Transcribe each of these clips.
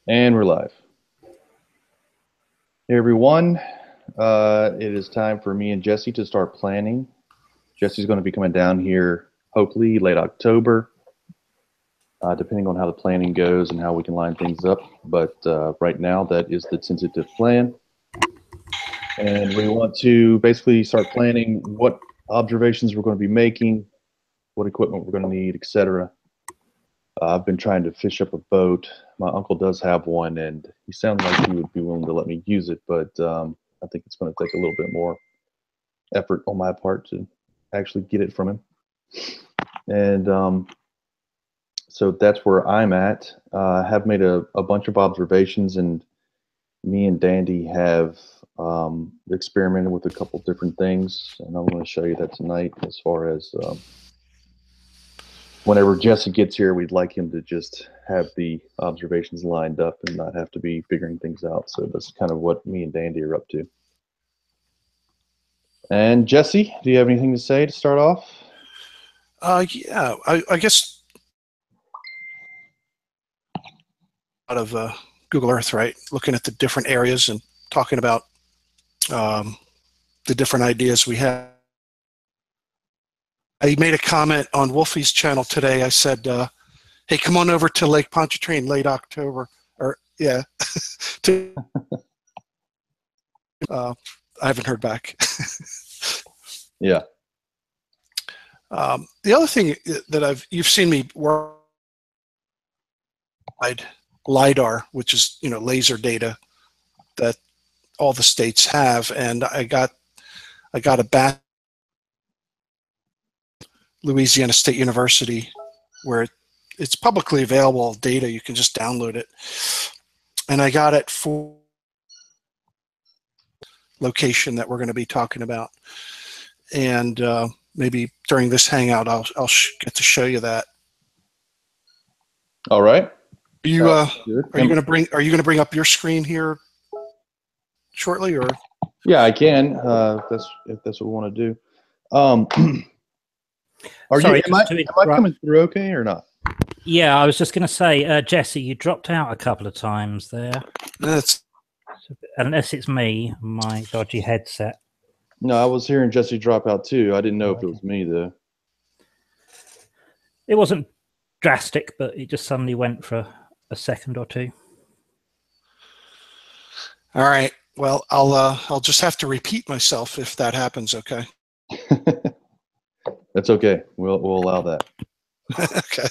And we're live. Hey everyone, it is time for me and Jesse to start planning. Jesse's going to be coming down here hopefully late October, depending on how the planning goes and how we can line things up. But right now, that is the tentative plan. And we want to basically start planning what observations we're going to be making, what equipment we're going to need, etc. I've been trying to fish up a boat. My uncle does have one, and he sounded like he would be willing to let me use it, but I think it's going to take a little bit more effort on my part to actually get it from him. And so that's where I'm at. I have made a bunch of observations, and me and Dandy have experimented with a couple different things, and I'm going to show you that tonight as far as whenever Jesse gets here, we'd like him to just have the observations lined up and not have to be figuring things out. So that's kind of what me and Dandy are up to. And Jesse, do you have anything to say to start off? Yeah, I guess out of Google Earth, right? Looking at the different areas and talking about the different ideas we have. I made a comment on Wolfie's channel today. I said, hey, come on over to Lake Pontchartrain late October. Or, yeah. I haven't heard back. Yeah. The other thing that you've seen me work LiDAR, which is, laser data that all the states have. And I got a batch Louisiana State University, where it's publicly available data. You can just download it. And I got it for location that we're going to be talking about. And maybe during this hangout, I'll get to show you that. All right. Are you going to bring up your screen here shortly, or? Yeah, I can. If that's what we want to do. Sorry, am I coming through okay or not? Yeah, I was just going to say, Jesse, you dropped out a couple of times there. Unless it's me, my dodgy headset. No, I was hearing Jesse drop out too. I didn't know if it was me though. It wasn't drastic, but it just suddenly went for a second or two. All right. Well, I'll just have to repeat myself if that happens. Okay. That's okay. We'll allow that. Okay.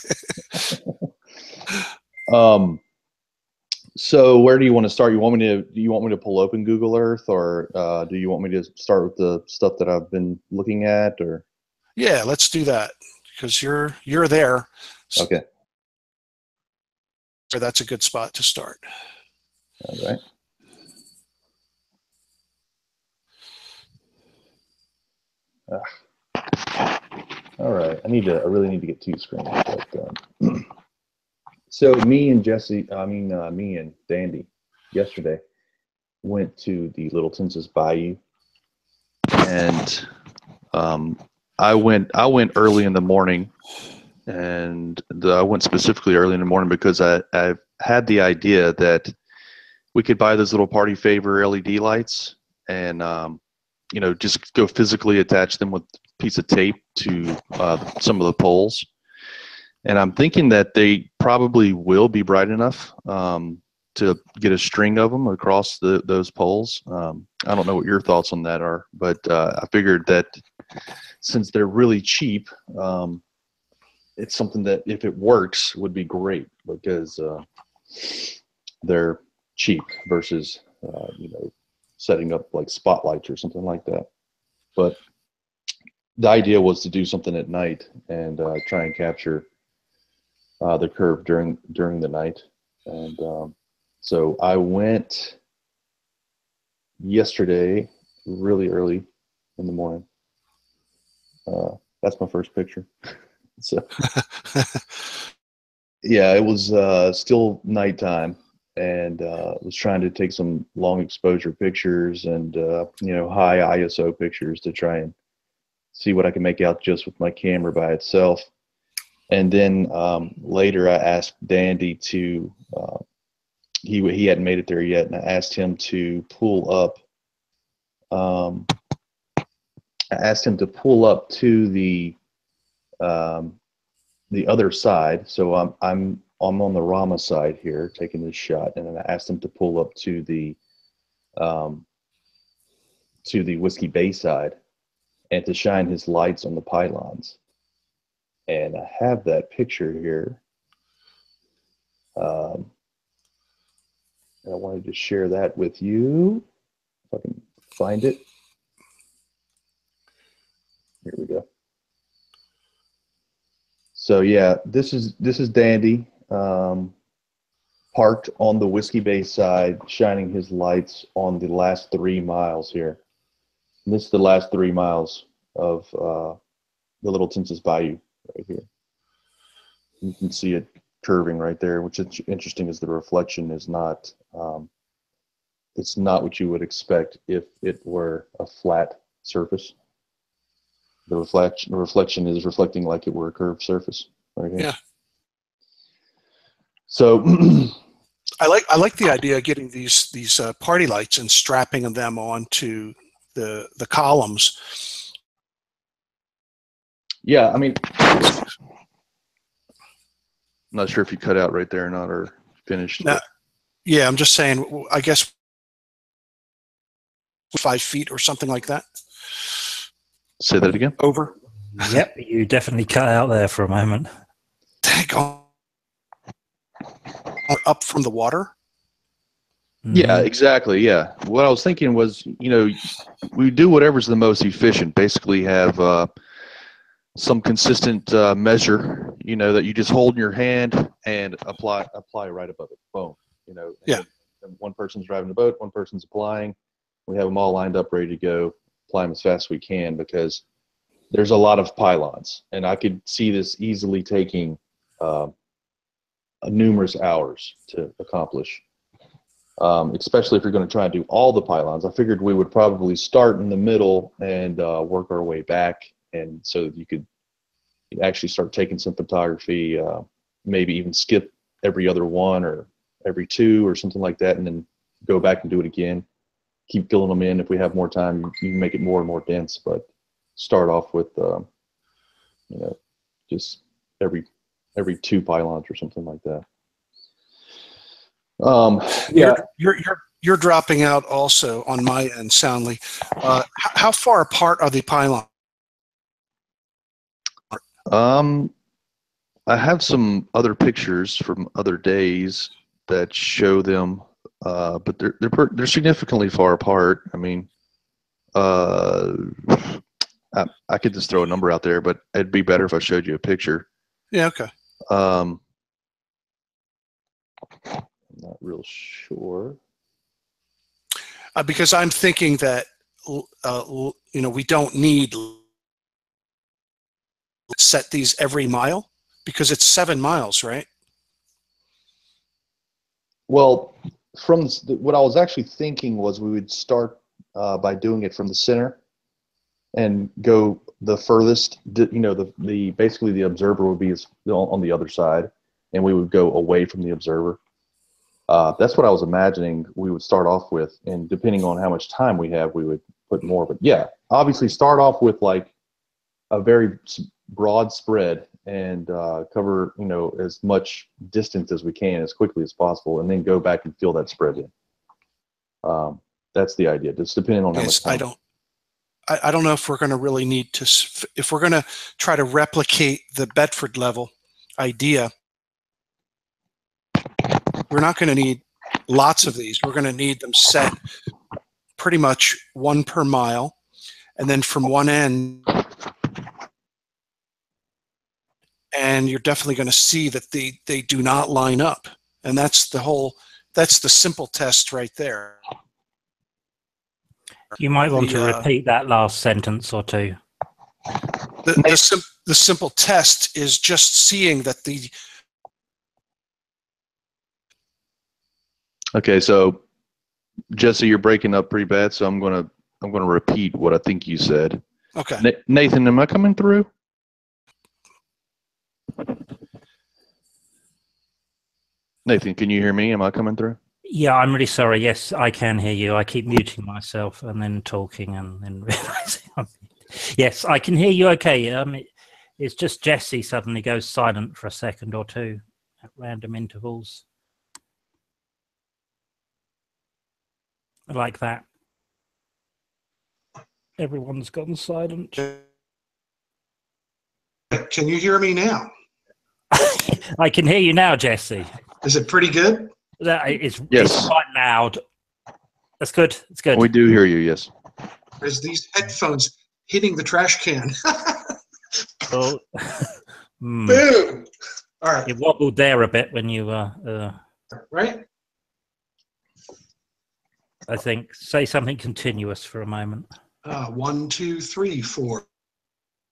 So where do you want to start? Do you want me to pull open Google Earth, or do you want me to start with the stuff that I've been looking at, or? Yeah, let's do that because you're there. Okay. So that's a good spot to start. All right. All right. I really need to get two screens. But, so me and Dandy yesterday went to the Little Censes Bayou, and I went early in the morning, and I went specifically early in the morning because I had the idea that we could buy those little party favor LED lights and just go physically attach them with a piece of tape to some of the poles. And I'm thinking that they probably will be bright enough to get a string of them across those poles. I don't know what your thoughts on that are, but I figured that since they're really cheap, it's something that if it works would be great because they're cheap versus setting up like spotlights or something like that. But the idea was to do something at night and try and capture the curve during the night. And so I went yesterday really early in the morning. That's my first picture. So yeah, it was still nighttime, and was trying to take some long exposure pictures and high ISO pictures to try and see what I can make out just with my camera by itself. And then later I asked Dandy to he hadn't made it there yet, and I asked him to pull up. I asked him to pull up to the other side. So I'm on the Rama side here, taking this shot, and then I asked him to pull up to the Whiskey Bay side, and to shine his lights on the pylons. And I have that picture here. And I wanted to share that with you, if I can find it. Here we go. So yeah, this is Dandy, parked on the Whiskey Bay side, shining his lights on the last 3 miles here. And this is the last 3 miles of the Little Censes Bayou right here. You can see it curving right there, which is interesting, is the reflection is not, it's not what you would expect if it were a flat surface. The reflection is reflecting like it were a curved surface right here. Yeah. So I like the idea of getting these party lights and strapping them onto the columns. yeah, I mean, I'm not sure if you cut out right there or not, or finished. Now, yeah, I'm just saying, I guess 5 feet or something like that. Say that again. Over. Yep, you definitely cut out there for a moment. Daggone. Up from the water. Yeah, exactly. Yeah. What I was thinking was, you know, we do whatever's the most efficient. Basically, have some consistent measure, you know, that you just hold in your hand and apply right above it. Boom. You know. Yeah. And one person's driving the boat, one person's applying. We have them all lined up, ready to go. Apply them as fast as we can, because there's a lot of pylons, and I could see this easily taking numerous hours to accomplish. Especially if you're going to try and do all the pylons. I figured we would probably start in the middle and work our way back, and so that you could actually start taking some photography, maybe even skip every other one or every 2 or something like that, and then go back and do it again. Keep filling them in. If we have more time, you can make it more and more dense, but start off with, you know, just every 2 pylons or something like that. Yeah. You're dropping out also on my end, Soundly. How far apart are the pylons? I have some other pictures from other days that show them, but they're significantly far apart. I mean, I could just throw a number out there, but it'd be better if I showed you a picture. Yeah. Okay. I'm not real sure. Because I'm thinking that you know, we don't need set these every mile, because it's 7 miles, right? Well, from what I was actually thinking was we would start by doing it from the center and go the furthest. You know, the basically the observer would be on the other side, and we would go away from the observer. That's what I was imagining we would start off with, and depending on how much time we have, we would put more. But yeah, obviously start off with like a very broad spread and cover, you know, as much distance as we can as quickly as possible, and then go back and fill that spread in. That's the idea. Just depending on how much time. I don't know if we're going to really need to, if we're going to try to replicate the Bedford level idea, we're not going to need lots of these. We're going to need them set pretty much 1 per mile, and then from one end, and you're definitely going to see that they do not line up. And that's the simple test right there. You might want to repeat that last sentence or two. The simple test is just seeing that the. Okay, so Jesse, you're breaking up pretty bad, so I'm gonna repeat what I think you said. Okay. Nathan, am I coming through? Nathan, can you hear me? Am I coming through? Yeah, I'm really sorry. Yes, I can hear you. I keep muting myself and then talking and then realizing. Yes, I can hear you. Okay. It's just Jesse suddenly goes silent for a second or two at random intervals, like that. Everyone's gone silent. Can you hear me now? I can hear you now, Jesse. Is it pretty good? It's Yes. quite loud. That's good. It's good. We do hear you, yes. Is these headphones hitting the trash can? Oh. Boom! All right. It wobbled there a bit when you Right? I think say something continuous for a moment. 1, 2, 3, 4.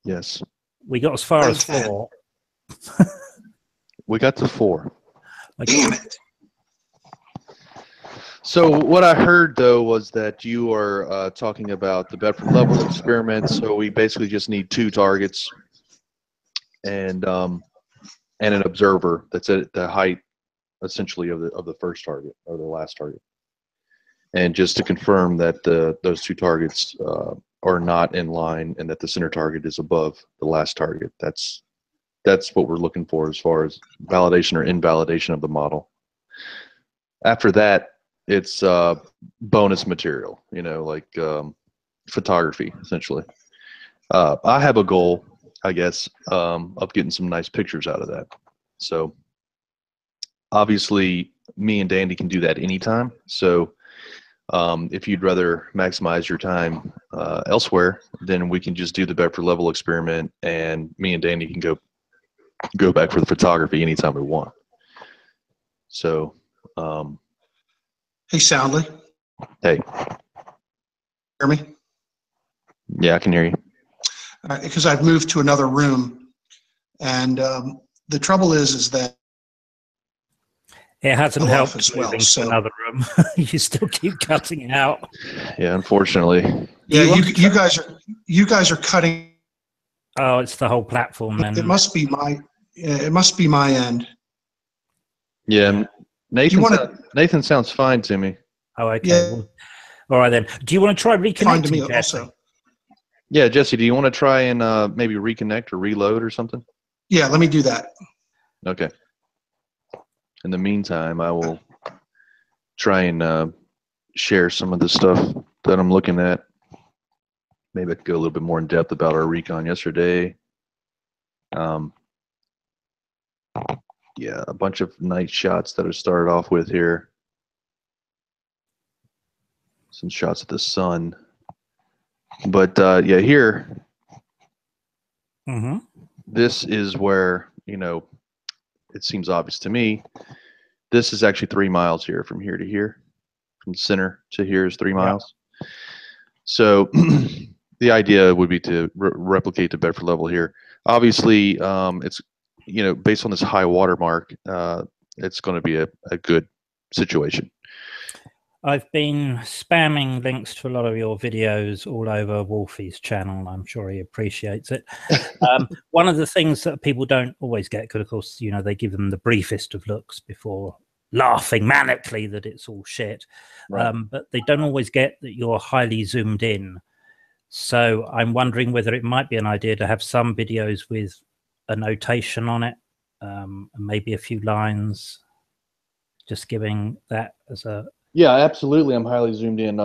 Yes. We got as far And as 10. 4. We got to 4. Damn it! So what I heard, though, was that you are talking about the Bedford level experiment. So we basically just need 2 targets and an observer that's at the height, essentially, of the first target or the last target. And just to confirm that those 2 targets are not in line and that the center target is above the last target. That's what we're looking for as far as validation or invalidation of the model. After that, it's bonus material, like photography, essentially. I have a goal, I guess, of getting some nice pictures out of that. So obviously, me and Dandy can do that anytime. So if you'd rather maximize your time elsewhere, then we can just do the Bedford level experiment, and me and Dandy can go back for the photography anytime we want. So, Hey, Soundly. hey. Hear me? Yeah, I can hear you. Because I've moved to another room, and the trouble is that It hasn't Go off helped as well, moving to so- another room. You still keep cutting it out. Yeah, unfortunately. yeah, you want you guys are cutting. Oh, it's the whole platform then. It must be my end. Yeah, Nathan. wanna- Nathan sounds fine to me. Oh, okay. Yeah. Well, all right then. Do you want to try Fine to me reconnecting, Jesse? also. Yeah, Jesse, do you want to try and maybe reconnect or reload or something? Yeah, let me do that. Okay. In the meantime, I will try and share some of the stuff that I'm looking at. Maybe I could go a little bit more in depth about our recon yesterday. Yeah, a bunch of nice shots that I started off with here. Some shots of the sun. But yeah, here, Mm-hmm. this is where, it seems obvious to me. This is actually 3 miles here from here to here. From the center to here is 3 miles. So the idea would be to replicate the Bedford level here. Obviously, it's, based on this high water mark, it's going to be a good situation. I've been spamming links to a lot of your videos all over Wolfie's channel. I'm sure he appreciates it. One of the things that people don't always get, because of course, they give them the briefest of looks before laughing manically that it's all shit. Right. But they don't always get that you're highly zoomed in. So I'm wondering whether it might be an idea to have some videos with a notation on it, and maybe a few lines, just giving that as a... Yeah, absolutely. I'm highly zoomed in.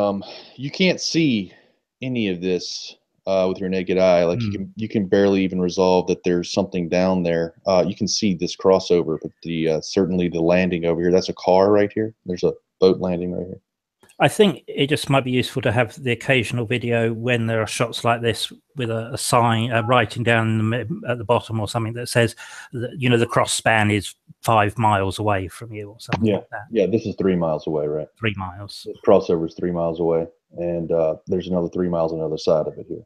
You can't see any of this with your naked eye. Like you can barely even resolve that there's something down there. You can see this crossover, but certainly the landing over here. That's a car right here. There's a boat landing right here. I think it just might be useful to have the occasional video when there are shots like this with a sign, writing down at the bottom or something that says that, the cross span is 5 miles away from you or something like that. Yeah, this is 3 miles away, right? 3 miles. This crossover is 3 miles away, and there's another 3 miles on the other side of it here.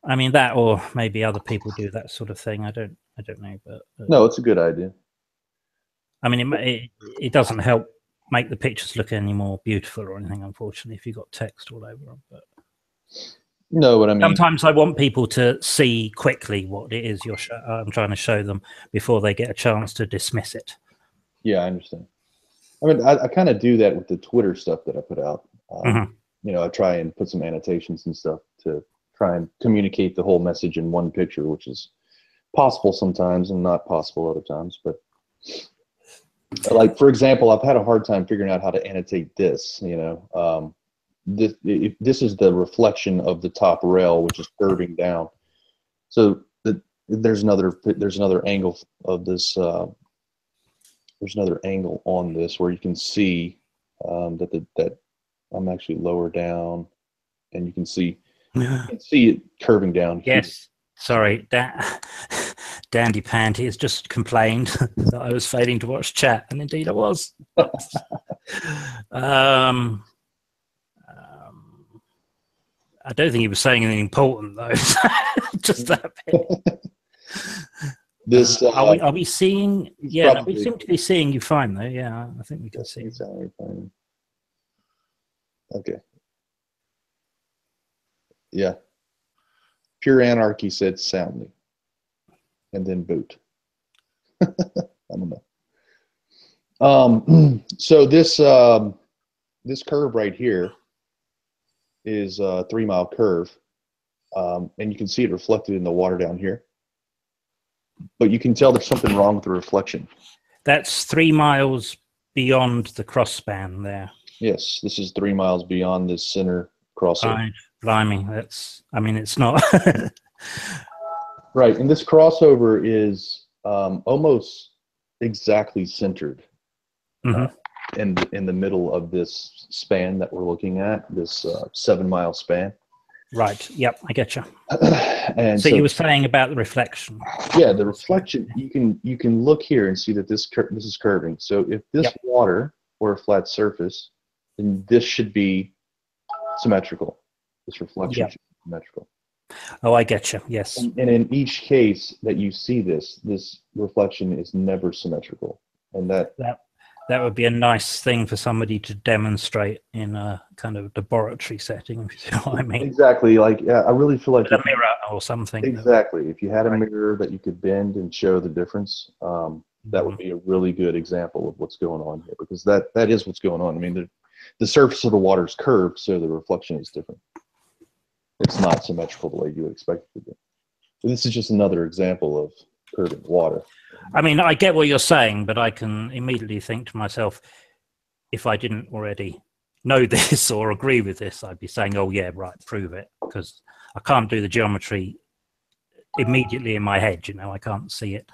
I mean that, or maybe other people do that sort of thing. I don't know, but no, it's a good idea. I mean, it doesn't help make the pictures look any more beautiful or anything, unfortunately, if you've got text all over them. But no, but I mean, sometimes I want people to see quickly what it is I'm trying to show them before they get a chance to dismiss it. Yeah, I understand. I mean, I kind of do that with the Twitter stuff that I put out. Mhm. You know, I try and put some annotations and stuff to try and communicate the whole message in one picture, which is possible sometimes and not possible other times. But like, for example, I've had a hard time figuring out how to annotate this. You know, this is the reflection of the top rail, which is curving down. So there's another angle of this. There's another angle on this where you can see that I'm actually lower down, and you can see it curving down here. Yes. Sorry, Dandy Panty has just complained that I was failing to watch chat, and indeed I was. I don't think he was saying anything important though. Just that bit. This are we seeing? Yeah, probably, we seem to be seeing you fine though. Yeah, I think we can see. Okay. Yeah. Pure Anarchy said soundly, and then boot. I don't know. So this curve right here is a 3 mile curve, and you can see it reflected in the water down here. But you can tell there's something wrong with the reflection. That's 3 miles beyond the cross span there. Yes, this is 3 miles beyond this center crossover. Blimey, I mean, it's not. Right, and this crossover is almost exactly centered in the middle of this span that we're looking at, this 7 mile span. Right. Yep, I get you. And so you were saying about the reflection. Yeah, the reflection. You can look here and see that this is curving. So if this water were a flat surface, then this should be symmetrical. This reflection should be symmetrical. Oh, I get you. Yes. And in each case that you see this reflection is never symmetrical, and that would be a nice thing for somebody to demonstrate in a kind of laboratory setting, if you know what I mean. Exactly. Like, I really feel like a mirror or something. Exactly. If you had a mirror that you could bend and show the difference, that would be a really good example of what's going on here, because that is what's going on. I mean, the surface of the water is curved, so the reflection is different. It's not symmetrical the way you would expect it to be. So this is just another example of curving water. I mean, I get what you're saying, but I can immediately think to myself, if I didn't already know this or agree with this, I'd be saying, oh yeah, right, prove it, because I can't do the geometry immediately in my head. You know, I can't see it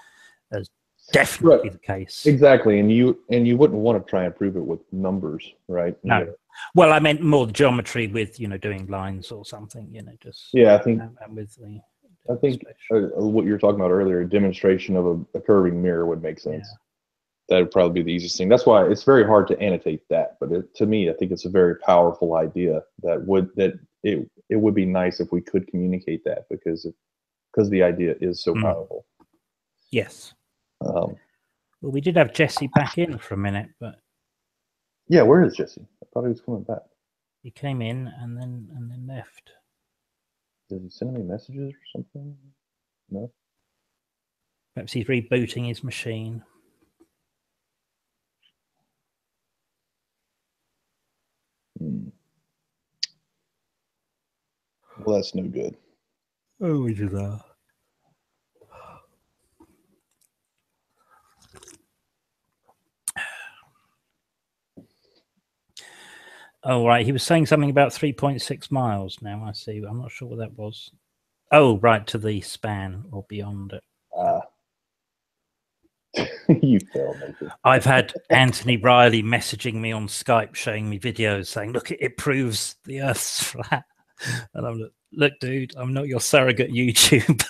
as definitely the case. Exactly, and you wouldn't want to try and prove it with numbers, right? No. Well, I meant more the geometry with, you know, doing lines or something, you know, just I think and with the I think what you were talking about earlier, a demonstration of a curving mirror would make sense. Yeah. That would probably be the easiest thing. That's why it's very hard to annotate that, but to me, I think it's a very powerful idea that it would be nice if we could communicate that, because the idea is so powerful. Yes. Well, we did have Jesse back in for a minute, but yeah, where is Jesse? I thought he was coming back. He came in and then left. Did he send me messages or something? No. Perhaps he's rebooting his machine. Well, that's no good. Oh, we do that. Oh, right. He was saying something about 3.6 miles now. I see. I'm not sure what that was. Oh, right, to the span or beyond it. You failed, Nathan. I've had Anthony Riley messaging me on Skype, showing me videos saying, look, it proves the Earth's flat. And I'm like, look, dude, I'm not your surrogate YouTube.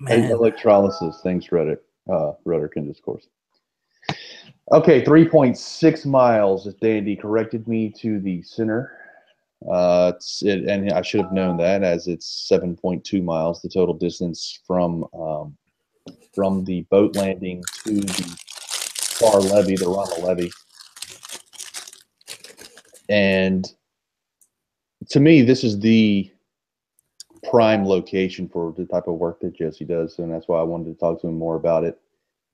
Electrolysis. Thanks, Reddit. Rudderkin Discourse. Okay, 3.6 miles. Dandy corrected me to the center. And I should have known that, as it's 7.2 miles, the total distance from the boat landing to the far levee, the Rama levee. And to me, this is prime location for the type of work that Jesse does, and that's why I wanted to talk to him more about it.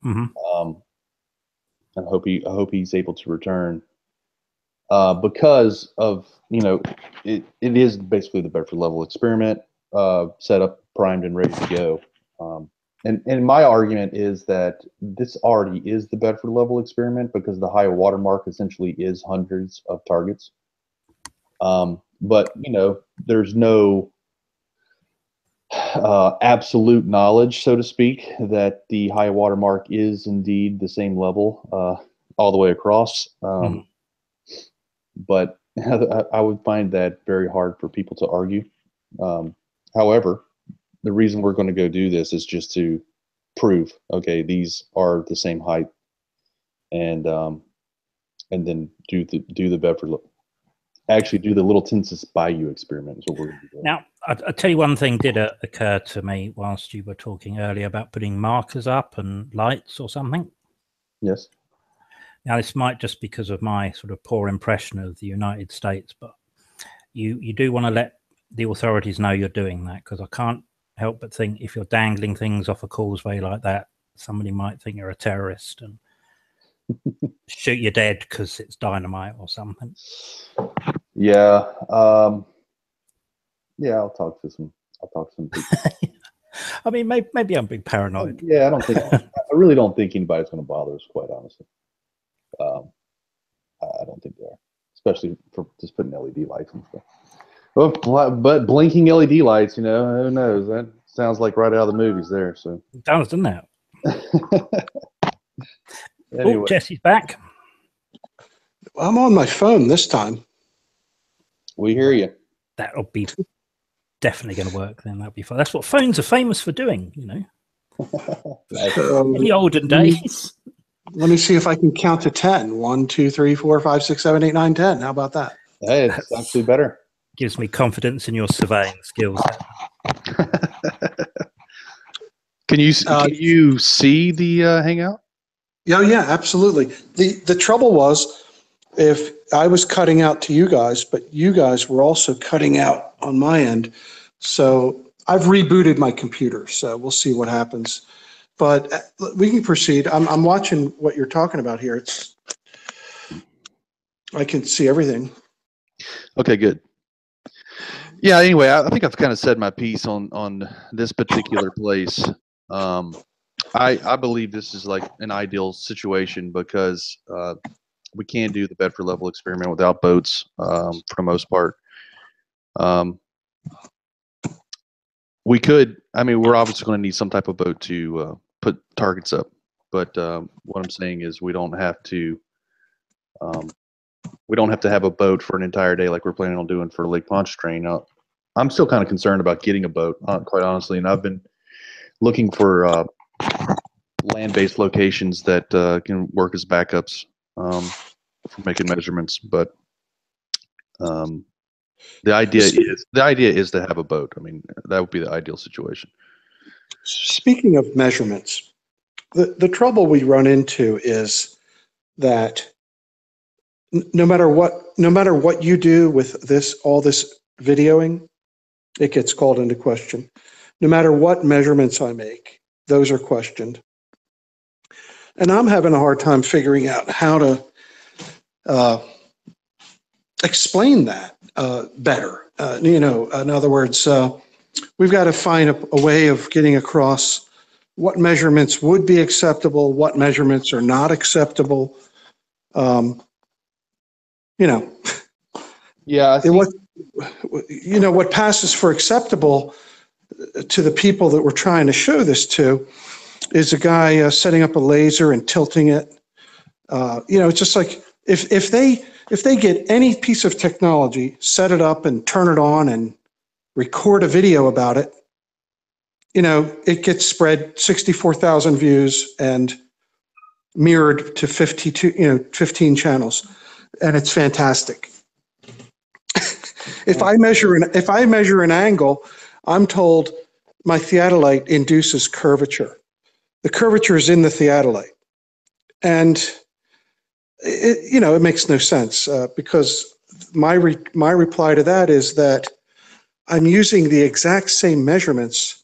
Mm-hmm. And I hope he's able to return because of it is basically the Bedford level experiment set up, primed, and ready to go. And my argument is that this already is the Bedford level experiment because the high watermark essentially is hundreds of targets. But there's no absolute knowledge, so to speak, that the high watermark is indeed the same level all the way across. But I would find that very hard for people to argue. However, the reason we're going to go do this is just to prove, okay, these are the same height, and then do the Bedford. Actually, do the little Censes Bayou experiment is what we're going to be doing. Now, I'll tell you one thing did occur to me whilst you were talking earlier about putting markers up and lights or something. Yes. Now, this might just because of my sort of poor impression of the United States, but you do want to let the authorities know you're doing that, because I can't help but think if you're dangling things off a causeway like that, somebody might think you're a terrorist and shoot you dead because it's dynamite or something. Yeah. Yeah, I'll talk to some people. I mean, maybe I'm being paranoid. Yeah, I really don't think anybody's going to bother us, quite honestly. I don't think they are, especially for just putting LED lights and stuff. Well, but blinking LED lights, who knows? That sounds like right out of the movies there. So It does, doesn't it? Anyway. Oh, Jesse's back. I'm on my phone this time. We hear you. That'll be definitely going to work then. That'll be fun. That's what phones are famous for doing, in the olden days. Let me see if I can count to 10. 1, 2, 3, 4, 5, 6, 7, 8, 9, 10. How about that? Hey, it's actually better. Gives me confidence in your surveying skills. Can you see the Hangout? Yeah, absolutely. The trouble was, if I was cutting out to you guys, but you guys were also cutting out on my end. So I've rebooted my computer, so we'll see what happens. But we can proceed. I'm watching what you're talking about here. I can see everything. Okay, good. Yeah, anyway, I think I've kind of said my piece on this particular place. I believe this is like an ideal situation because we can do the Bedford level experiment without boats for the most part. We could, we're obviously going to need some type of boat to put targets up, but what I'm saying is we don't have to have a boat for an entire day like we're planning on doing for Lake Pontchartrain. I'm still kind of concerned about getting a boat, quite honestly, and I've been looking for land-based locations that can work as backups for making measurements. But the idea is to have a boat. That would be the ideal situation. Speaking of measurements, the trouble we run into is that no matter what you do with all this videoing, it gets called into question. No matter what measurements I make, those are questioned. And I'm having a hard time figuring out how to explain that better. In other words, we've got to find a way of getting across what measurements would be acceptable, what measurements are not acceptable. Yeah. What passes for acceptable to the people that we're trying to show this to is a guy setting up a laser and tilting it. It's just like if they get any piece of technology, set it up and turn it on and record a video about it, it gets spread 64,000 views and mirrored to 15 channels, and it's fantastic. If I measure an angle, I'm told my theodolite induces curvature. The curvature is in the theodolite, and it makes no sense because my reply to that is that I'm using the exact same measurements,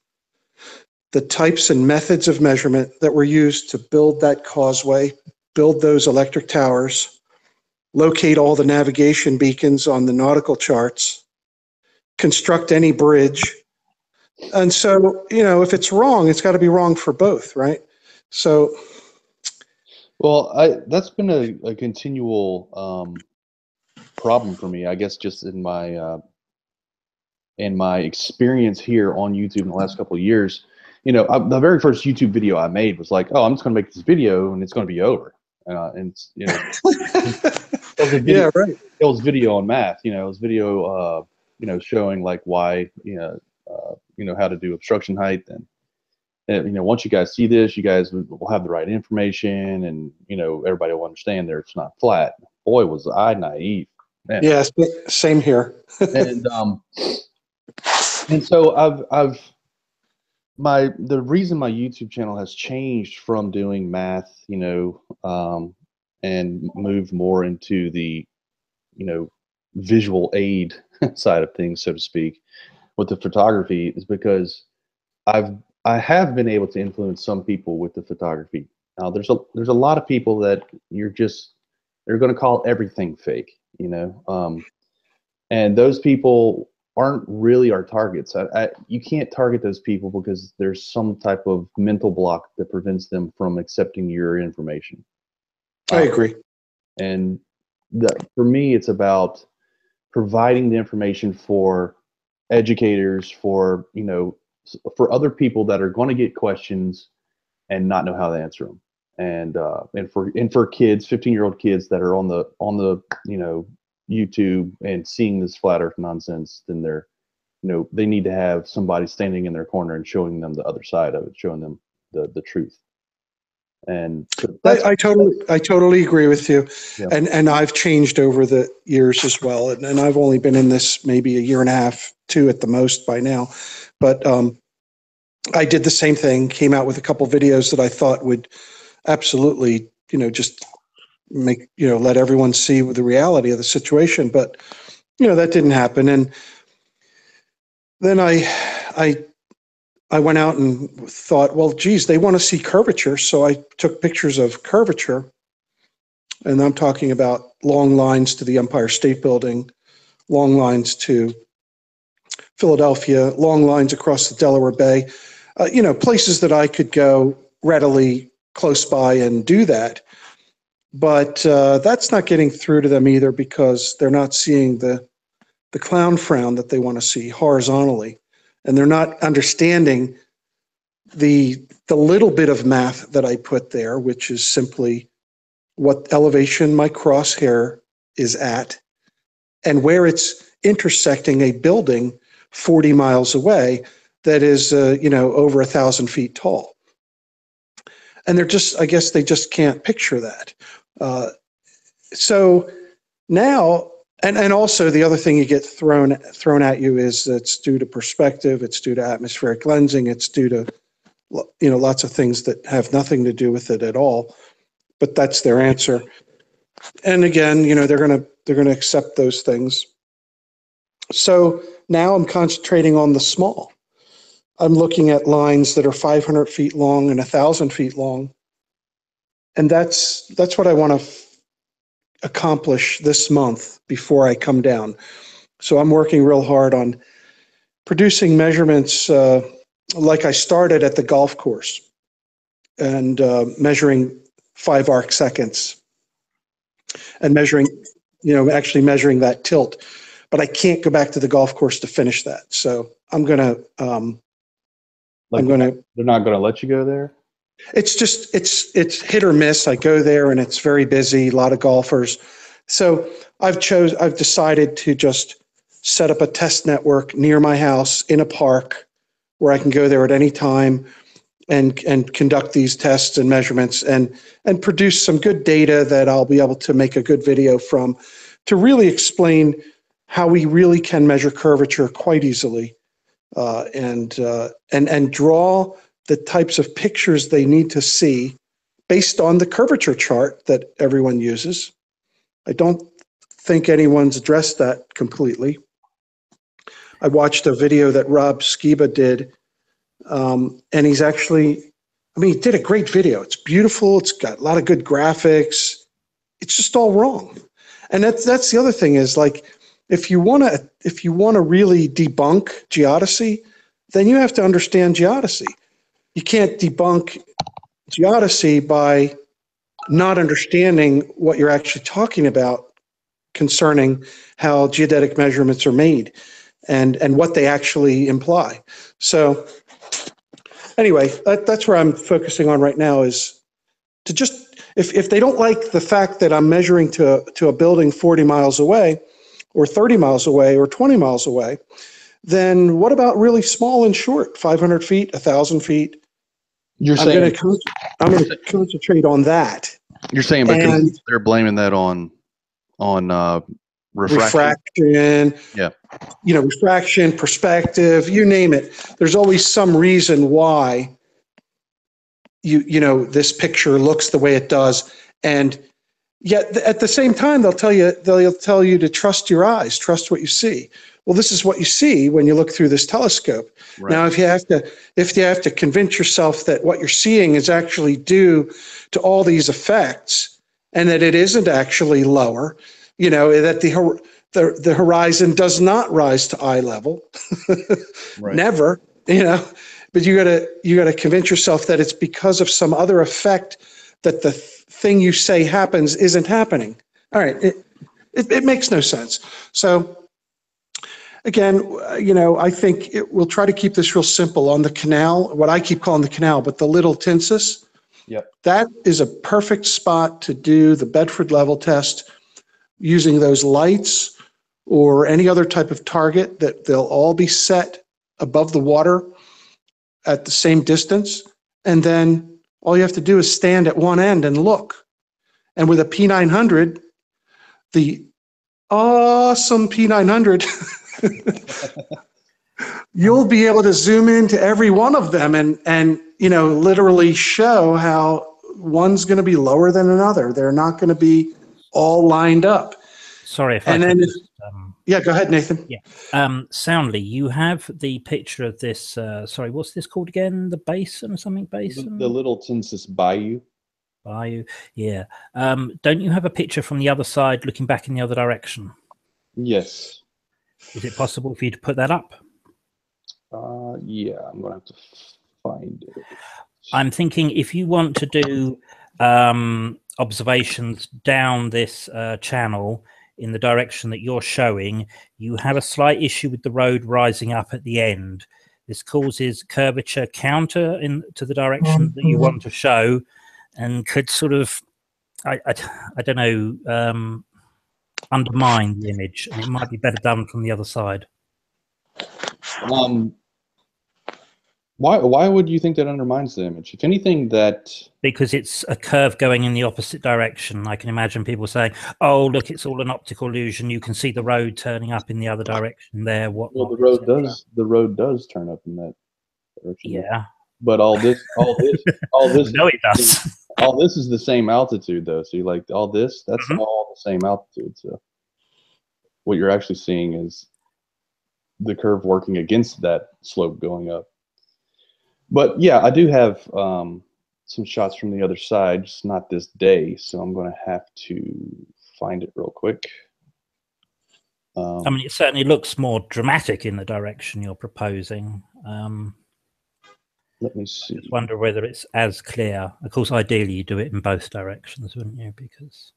the types and methods of measurement that were used to build that causeway, build those electric towers, locate all the navigation beacons on the nautical charts, construct any bridge. And so, if it's wrong, it's got to be wrong for both, right? So, well, that's been a continual problem for me, I guess, just in my experience here on YouTube in the last couple of years. The very first YouTube video I made was like, oh, I'm just going to make this video and it's going to be over. And it was a video, yeah, right. It was video on math. It was video, showing like why, how to do obstruction height, and once you guys see this, you guys will have the right information, and everybody will understand there it's not flat. Boy, was I naive. Man. Yeah, same here. And so the reason my YouTube channel has changed from doing math, and moved more into the, visual aid side of things, so to speak, with the photography, is because I have been able to influence some people with the photography. Now there's a lot of people that they're going to call everything fake, and those people aren't really our targets. You can't target those people because there's some type of mental block that prevents them from accepting your information. I agree. And for me, it's about providing the information for educators, for other people that are going to get questions and not know how to answer them, and for kids, 15-year-old kids that are on the YouTube and seeing this flat Earth nonsense, then they need to have somebody standing in their corner and showing them the other side of it, showing them the truth. And so I totally agree with you. Yeah. And I've changed over the years as well. And I've only been in this maybe a year and a half, 2 at the most by now. But I did the same thing, came out with a couple videos that I thought would absolutely, just make, let everyone see the reality of the situation. But, that didn't happen. And then I went out and thought, well, geez, they want to see curvature. So I took pictures of curvature. And I'm talking about long lines to the Empire State Building, long lines to Philadelphia, long lines across the Delaware Bay, places that I could go readily close by and do that. But that's not getting through to them either, because they're not seeing the clown frown that they want to see horizontally. And they're not understanding the little bit of math that I put there, which is simply what elevation my crosshair is at and where it's intersecting a building 40 miles away that is, over 1,000 feet tall. And I guess they just can't picture that. So now, and also the other thing you get thrown at you is it's due to perspective, it's due to atmospheric lensing, it's due to, lots of things that have nothing to do with it at all, but that's their answer. And again, they're going to accept those things. So now I'm concentrating on the small. I'm looking at lines that are 500 feet long and 1,000 feet long. And that's what I want to accomplish this month before I come down. So I'm working real hard on producing measurements like I started at the golf course and measuring 5 arc seconds and measuring, actually measuring that tilt. But I can't go back to the golf course to finish that. So I'm going to, they're not going to let you go there? It's just, it's hit or miss. I go there and it's very busy, a lot of golfers. So I've decided to just set up a test network near my house in a park where I can go there at any time and conduct these tests and measurements and produce some good data that I'll be able to make a good video from to really explain how we really can measure curvature quite easily and draw the types of pictures they need to see based on the curvature chart that everyone uses. I don't think anyone's addressed that completely. I watched a video that Rob Skiba did, and he's actually, I mean, he did a great video. It's beautiful. It's got a lot of good graphics. It's just all wrong. And that's the other thing is, like, if you want to really debunk geodesy, then you have to understand geodesy. You can't debunk geodesy by not understanding what you're actually talking about concerning how geodetic measurements are made and what they actually imply. So anyway, that's where I'm focusing on right now, is to just, if they don't like the fact that I'm measuring to a building 40 miles away or 30 miles away or 20 miles away, then what about really small and short, 500 feet, 1,000 feet? You're I'm saying going to concentrate on that. You're saying because they're blaming that on refraction. Yeah. Refraction, perspective, you name it. There's always some reason why this picture looks the way it does, and yet at the same time they'll tell you to trust your eyes, trust what you see. Well, this is what you see when you look through this telescope. Right. Now, if you have to convince yourself that what you're seeing is actually due to all these effects and that it isn't actually lower, that the horizon does not rise to eye level, right. Never, but you gotta convince yourself that it's because of some other effect that the thing you say happens isn't happening. All right, it makes no sense. So again, I think we'll try to keep this real simple on the canal, what I keep calling the canal, but the little Census. Yep. That is a perfect spot to do the Bedford level test using those lights or any other type of target that they'll all be set above the water at the same distance. And then all you have to do is stand at one end and look. And with a P900, the awesome P900, you'll be able to zoom into every one of them and literally show how one's going to be lower than another. They're not going to be all lined up. Sorry if and I then could yeah, go ahead, Nathan. Yeah. Soundly, you have the picture of this, sorry, what's this called again? The basin or something basin? The little Census Bayou. Bayou, yeah. Don't you have a picture from the other side looking back in the other direction? Yes. Is it possible for you to put that up? Yeah, I'm going to have to find it. I'm thinking if you want to do observations down this channel in the direction that you're showing, you have a slight issue with the road rising up at the end. This causes curvature counter to the direction that you want to show, and could sort of, I don't know, undermine the image, and it might be better done from the other side. Why would you think that undermines the image? If anything, because it's a curve going in the opposite direction. I can imagine people saying, "Oh, look, it's all an optical illusion. You can see the road turning up in the other direction there." Well, the road does turn up in that direction. Yeah. But all this. No, it does. All this is the same altitude, though. So you like all this? That's all the same altitude. So what you're actually seeing is the curve working against that slope going up. But yeah, I do have some shots from the other side, just not this day. So I'm going to have to find it real quick. I mean, it certainly looks more dramatic in the direction you're proposing. Let me see. I just wonder whether it's as clear. Of course, ideally, you do it in both directions, wouldn't you? Because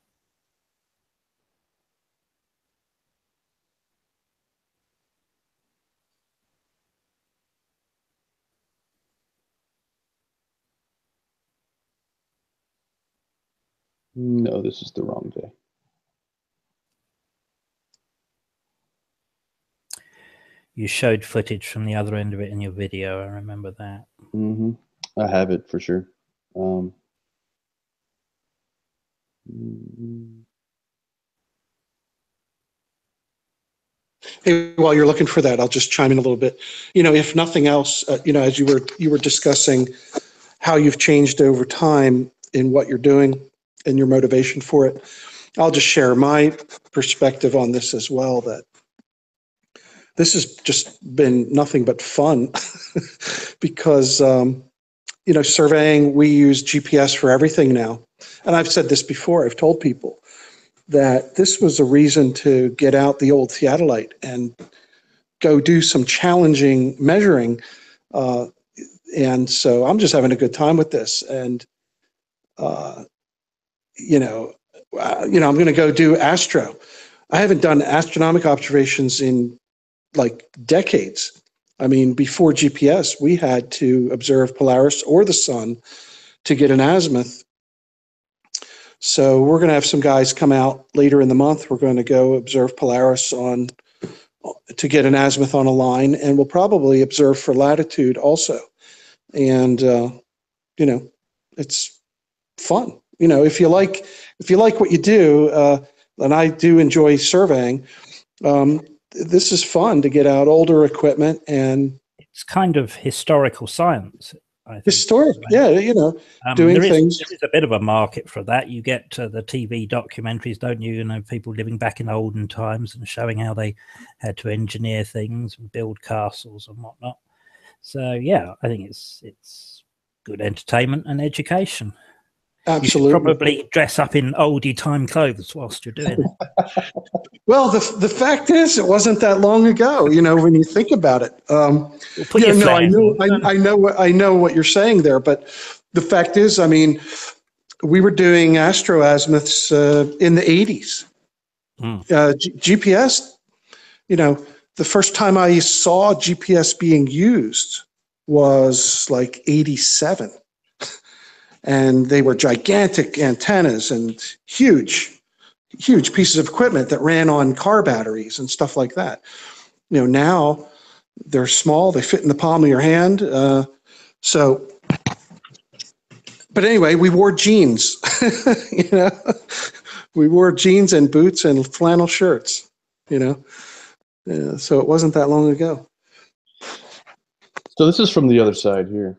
no, this is the wrong day. you showed footage from the other end of it in your video. I remember that. Mm-hmm. I have it for sure. Hey, while you're looking for that, I'll just chime in a little bit. If nothing else, as you were discussing how you've changed over time in what you're doing and your motivation for it, I'll just share my perspective on this as well. That this has just been nothing but fun because, surveying, we use GPS for everything now. And I've said this before, I've told people that this was a reason to get out the old theodolite and go do some challenging measuring. And so I'm just having a good time with this. And, I'm going to go do astro. I haven't done astronomic observations in like decades. I mean, before GPS, we had to observe Polaris or the sun to get an azimuth. So we're going to have some guys come out later in the month. We're going to go observe Polaris to get an azimuth on a line, and we'll probably observe for latitude also. And it's fun. If you like what you do, and I do enjoy surveying. This is fun to get out older equipment, and it's kind of historical science. I think. Historic, yeah, doing things. There is a bit of a market for that. You get the TV documentaries, don't you? People living back in olden times and showing how they had to engineer things and build castles and whatnot. So yeah, I think it's good entertainment and education. Absolutely. You should probably dress up in oldie time clothes whilst you're doing it. Well, the fact is, it wasn't that long ago. When you think about it. I know what you're saying there, but the fact is, I mean, we were doing astro azimuths in the 80s. GPS. The first time I saw GPS being used was like 87. And they were gigantic antennas and huge pieces of equipment that ran on car batteries and stuff like that. Now they're small, they fit in the palm of your hand. But anyway, we wore jeans, we wore jeans and boots and flannel shirts, so it wasn't that long ago. So this is from the other side here,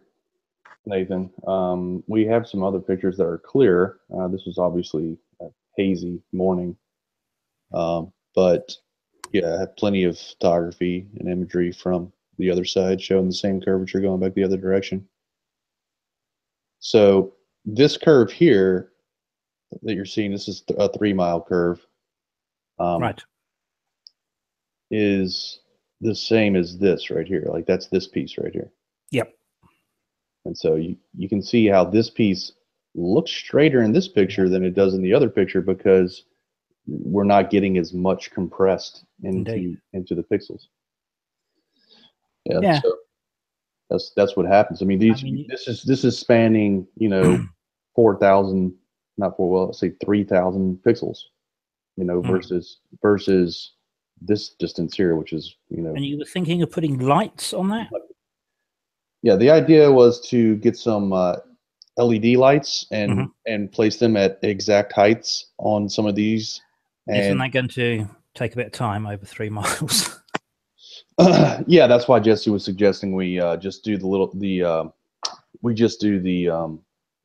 Nathan. We have some other pictures that are clear. This was obviously a hazy morning, but yeah, I have plenty of photography and imagery from the other side showing the same curvature going back the other direction. So this curve here that you're seeing, this is a 3 mile curve. Right. Is the same as this right here. Like that's this piece right here. Yep. And so you can see how this piece looks straighter in this picture than it does in the other picture because we're not getting as much compressed into the pixels. Yeah. So that's what happens. I mean, this is spanning 4,000, let's say 3,000 pixels, versus this distance here, which is And you were thinking of putting lights on that? Yeah, the idea was to get some LED lights and place them at exact heights on some of these. And isn't that going to take a bit of time over 3 miles? Yeah, that's why Jesse was suggesting we just do the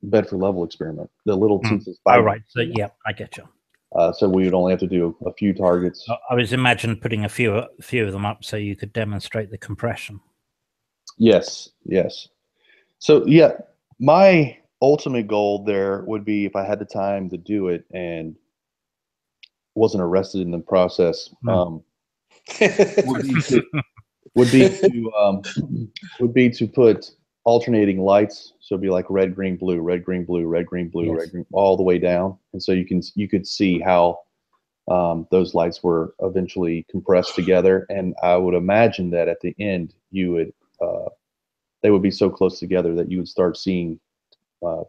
Bedford level experiment, the little Censes Bayou. Oh, right. So yeah, I get you. So we would only have to do a few targets. I was imagining putting a few of them up so you could demonstrate the compression. Yes. So yeah, my ultimate goal there would be, if I had the time to do it and wasn't arrested in the process, would be to put alternating lights. So it'd be like red, green, blue, red, green, blue, red, green, blue, yes. red, green, all the way down. And so you could see how those lights were eventually compressed together. And I would imagine that at the end they would be so close together that you would start seeing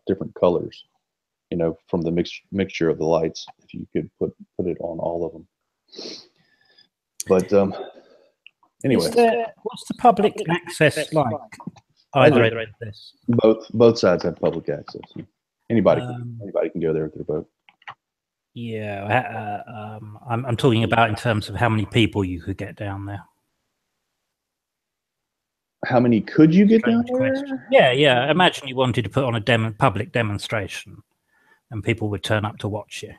different colors, from the mixture of the lights, if you could put it on all of them. But anyway, what's the public access like? Either of this. Both sides have public access. Anybody can go there with their boat. Yeah, I'm talking about in terms of how many people you could get down there. How many could you get down there? Yeah. Imagine you wanted to put on a public demonstration, and people would turn up to watch you.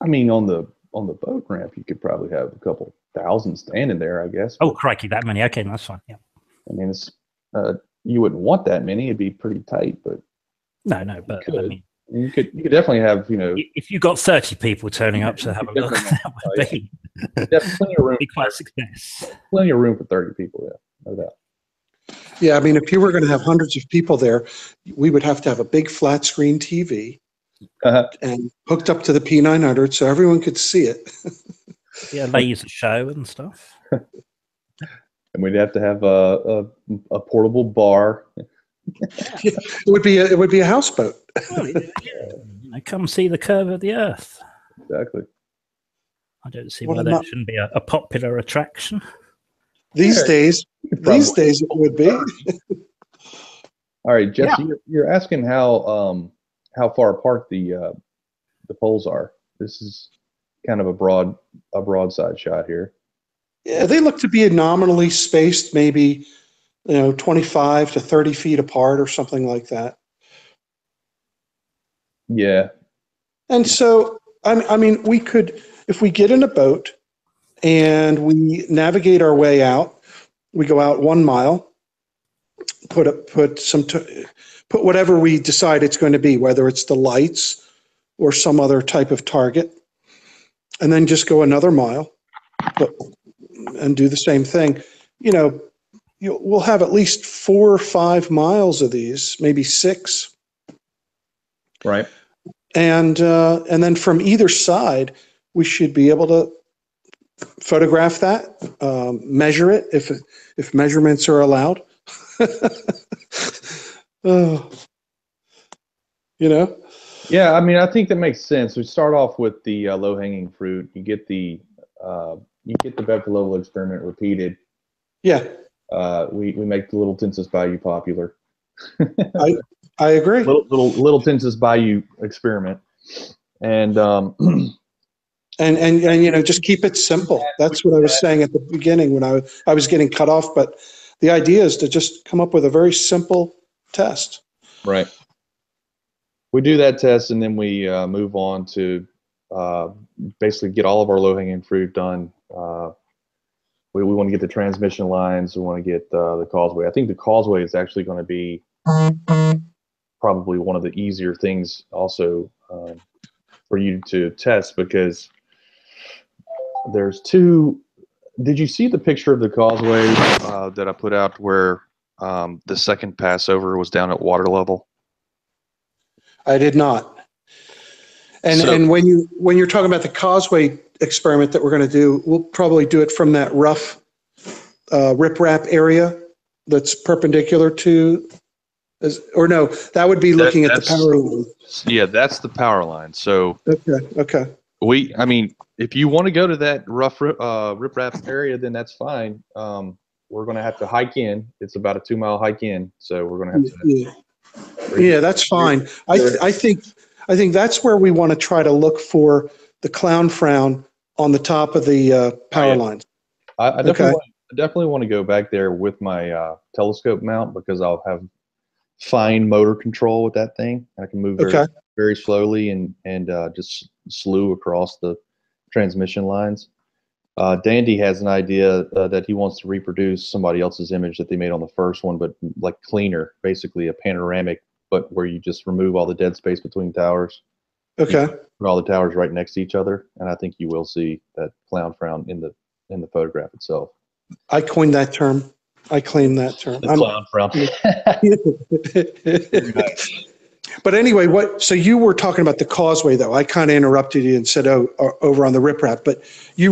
I mean, on the boat ramp, you could probably have a couple 1,000 standing there, I guess. Oh, but, crikey, that many. Okay, that's fine. Yeah. I mean, it's you wouldn't want that many. It'd be pretty tight, but No, but I mean, you could definitely have, if you got 30 people turning up to have a look, that would be plenty of room. be quite a success. Plenty of room for 30 people. Yeah, no doubt. Yeah, I mean, if you were going to have hundreds of people there, we would have to have a big flat screen TV and hooked up to the P900 so everyone could see it. Yeah, laser show and stuff. And we'd have to have a portable bar. It would be a houseboat. Well, come see the curve of the Earth. Exactly. I don't see why that shouldn't be a popular attraction. These days it would be. All right, Jesse, you're asking how far apart the poles are. This is kind of a broadside shot here. Yeah, they look to be nominally spaced, maybe 25 to 30 feet apart or something like that. Yeah. And so, I mean, we could, if we get in a boat and we navigate our way out, we go out 1 mile, put whatever we decide it's going to be, whether it's the lights or some other type of target, and then just go another mile and do the same thing. We'll have at least 4 or 5 miles of these, maybe 6. Right. And then from either side, we should be able to photograph that, measure it if measurements are allowed. Yeah, I mean, I think that makes sense. We start off with the low-hanging fruit. You get the Bedford level experiment repeated. Yeah. We make the Little Censes Bayou popular. I agree. Little Censes Bayou experiment, and just keep it simple. That's what I was saying at the beginning when I was getting cut off. But the idea is to just come up with a very simple test. Right. We do that test, and then we move on to basically get all of our low-hanging fruit done. We want to get the transmission lines. We want to get the Causeway. I think the Causeway is actually going to be probably one of the easier things also for you to test, because there's 2. Did you see the picture of the Causeway that I put out where the second Passover was down at water level? I did not. And when you're talking about the Causeway experiment that we're going to do, we'll probably do it from that rough riprap area that's perpendicular to, that would be looking at the power line. Yeah, that's the power line. So okay. I mean, if you want to go to that rough riprap area, then that's fine. We're going to have to hike in. It's about a 2-mile hike in, so we're going to have to. Yeah, that's fine. I think that's where we want to try to look for the clown frown on the top of the power lines. I definitely want to go back there with my telescope mount, because I'll have fine motor control with that thing. I can move very slowly and just slew across the transmission lines. Dandy has an idea that he wants to reproduce somebody else's image that they made on the first one, but like cleaner, basically a panoramic, but where you just remove all the dead space between towers. Okay. Put all the towers right next to each other, and I think you will see that clown frown in the photograph itself. I coined that term. I claim that term. The clown frown. But anyway, so you were talking about the Causeway, though. I kind of interrupted you and said, over on the riprap, but you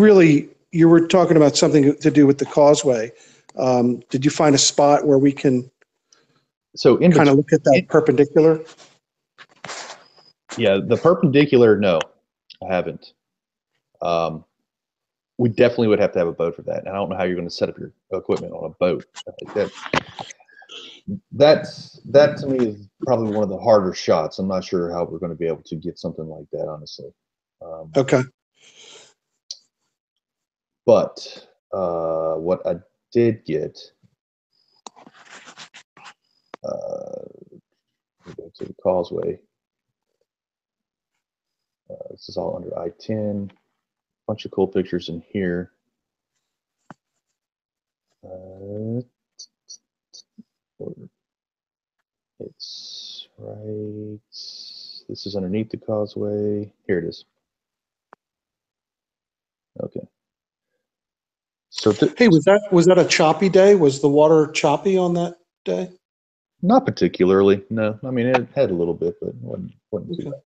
were talking about something to do with the Causeway. Did you find a spot where we can kind of look at that perpendicular? Yeah, the perpendicular, no, I haven't. We definitely would have to have a boat for that. And I don't know how you're going to set up your equipment on a boat. That to me is probably one of the harder shots. I'm not sure how we're going to be able to get something like that, honestly. Okay. But what I did get, go to the Causeway. This is all under I-10. Bunch of cool pictures in here. It's right. This is underneath the causeway. Here it is. Okay. So Hey, was that a choppy day? Was the water choppy on that day? not particularly. No, I mean it had a little bit, but wasn't too Okay. bad.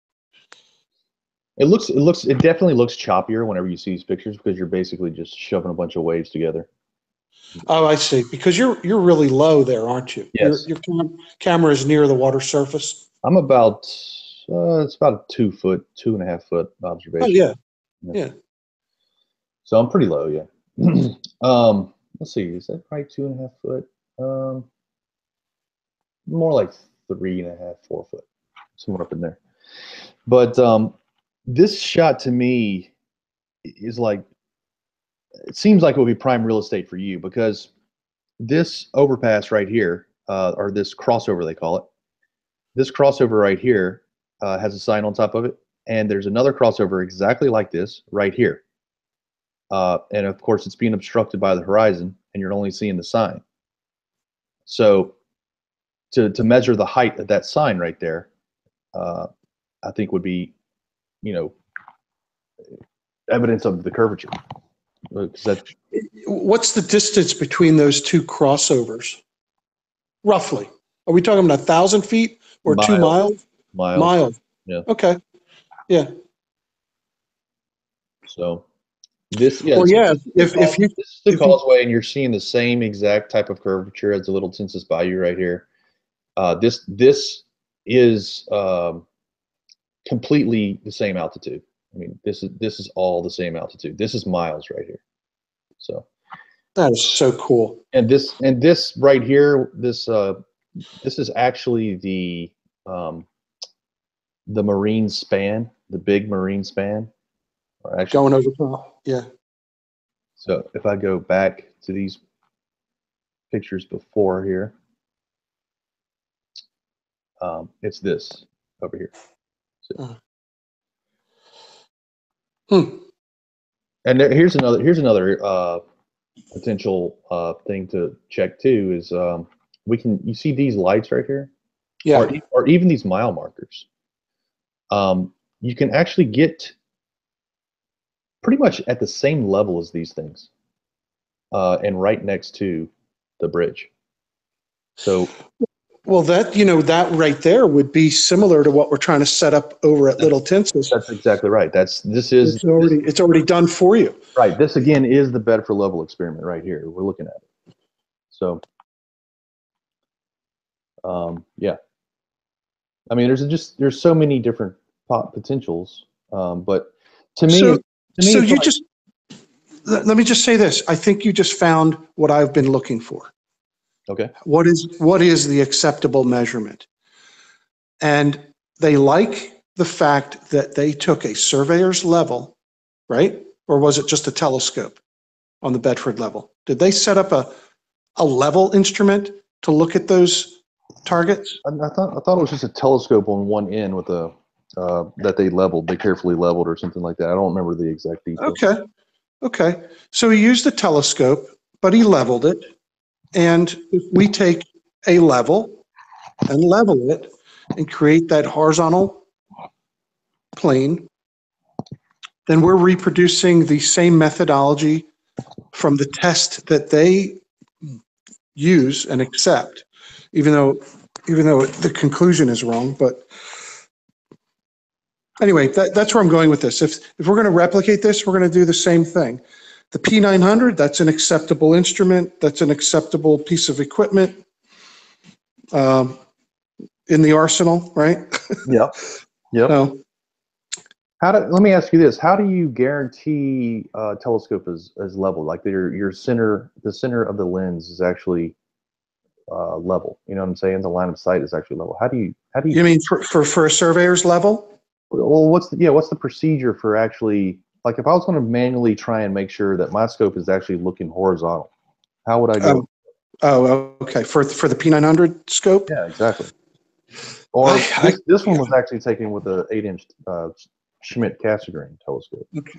It definitely looks choppier whenever you see these pictures because you're basically just shoving a bunch of waves together. Oh, I see. Because you're really low there, aren't you? Yes. Your camera is near the water surface. I'm about it's about a 2 foot, 2.5 foot observation. Oh yeah, Yeah. yeah. So I'm pretty low, yeah. Let's see, is that right? 2.5 foot? More like 3.5, 4 foot, somewhere up in there. But this shot to me is like, it seems like it would be prime real estate for you because this overpass right here, or this crossover they call it, this crossover right here has a sign on top of it, and there's another crossover exactly like this right here. And of course, it's being obstructed by the horizon, and you're only seeing the sign. So to measure the height of that sign right there, I think would be, evidence of the curvature. What's the distance between those two crossovers? Roughly. Are we talking about 1,000 feet or 2 miles? Miles. Yeah. Okay. Yeah. So this, yeah. Well, yeah. This is the causeway, and you're seeing the same exact type of curvature as the little Censes Bayou right here. This is completely the same altitude. I mean, this is all the same altitude. This is miles right here. So that is so cool. And this right here, this is actually the marine span, the big marine span. Or actually, going over top. Yeah. So if I go back to these pictures before here, it's this over here. So. And here's another potential thing to check too is you see these lights right here, yeah, or even these mile markers. You can actually get pretty much at the same level as these things, and right next to the bridge. So, well, that right there would be similar to what we're trying to set up over at Little Censes. That's exactly right. It's already done for you. Right. This again is the Bedford level experiment right here. We're looking at it. So, yeah. I mean, there's so many different potentials, but to me, let me just say this. I think you just found what I've been looking for. Okay. What is the acceptable measurement? And they like the fact that they took a surveyor's level, right? Or was it just a telescope on the Bedford level? Did they set up a level instrument to look at those targets? I thought it was just a telescope on one end with that they carefully leveled or something like that. I don't remember the exact details. Okay. So he used a telescope, but he leveled it. And if we take a level and level it and create that horizontal plane, then we're reproducing the same methodology from the test that they use and accept, even though the conclusion is wrong. But anyway, that's where I'm going with this. If we're going to replicate this, we're going to do the same thing. The P900, that's an acceptable instrument. That's an acceptable piece of equipment in the arsenal, right? Yep. So, let me ask you this: how do you guarantee a telescope is level? Like the center of the lens is actually level. You know what I'm saying? The line of sight is actually level. How do you? You mean for a surveyor's level? Well, what's the procedure for actually, like, if I was going to manually try and make sure that my scope is actually looking horizontal, how would I go? Okay. For the P900 scope? Yeah, exactly. Or this one was actually taken with an 8-inch Schmidt-Cassegrain telescope. Okay.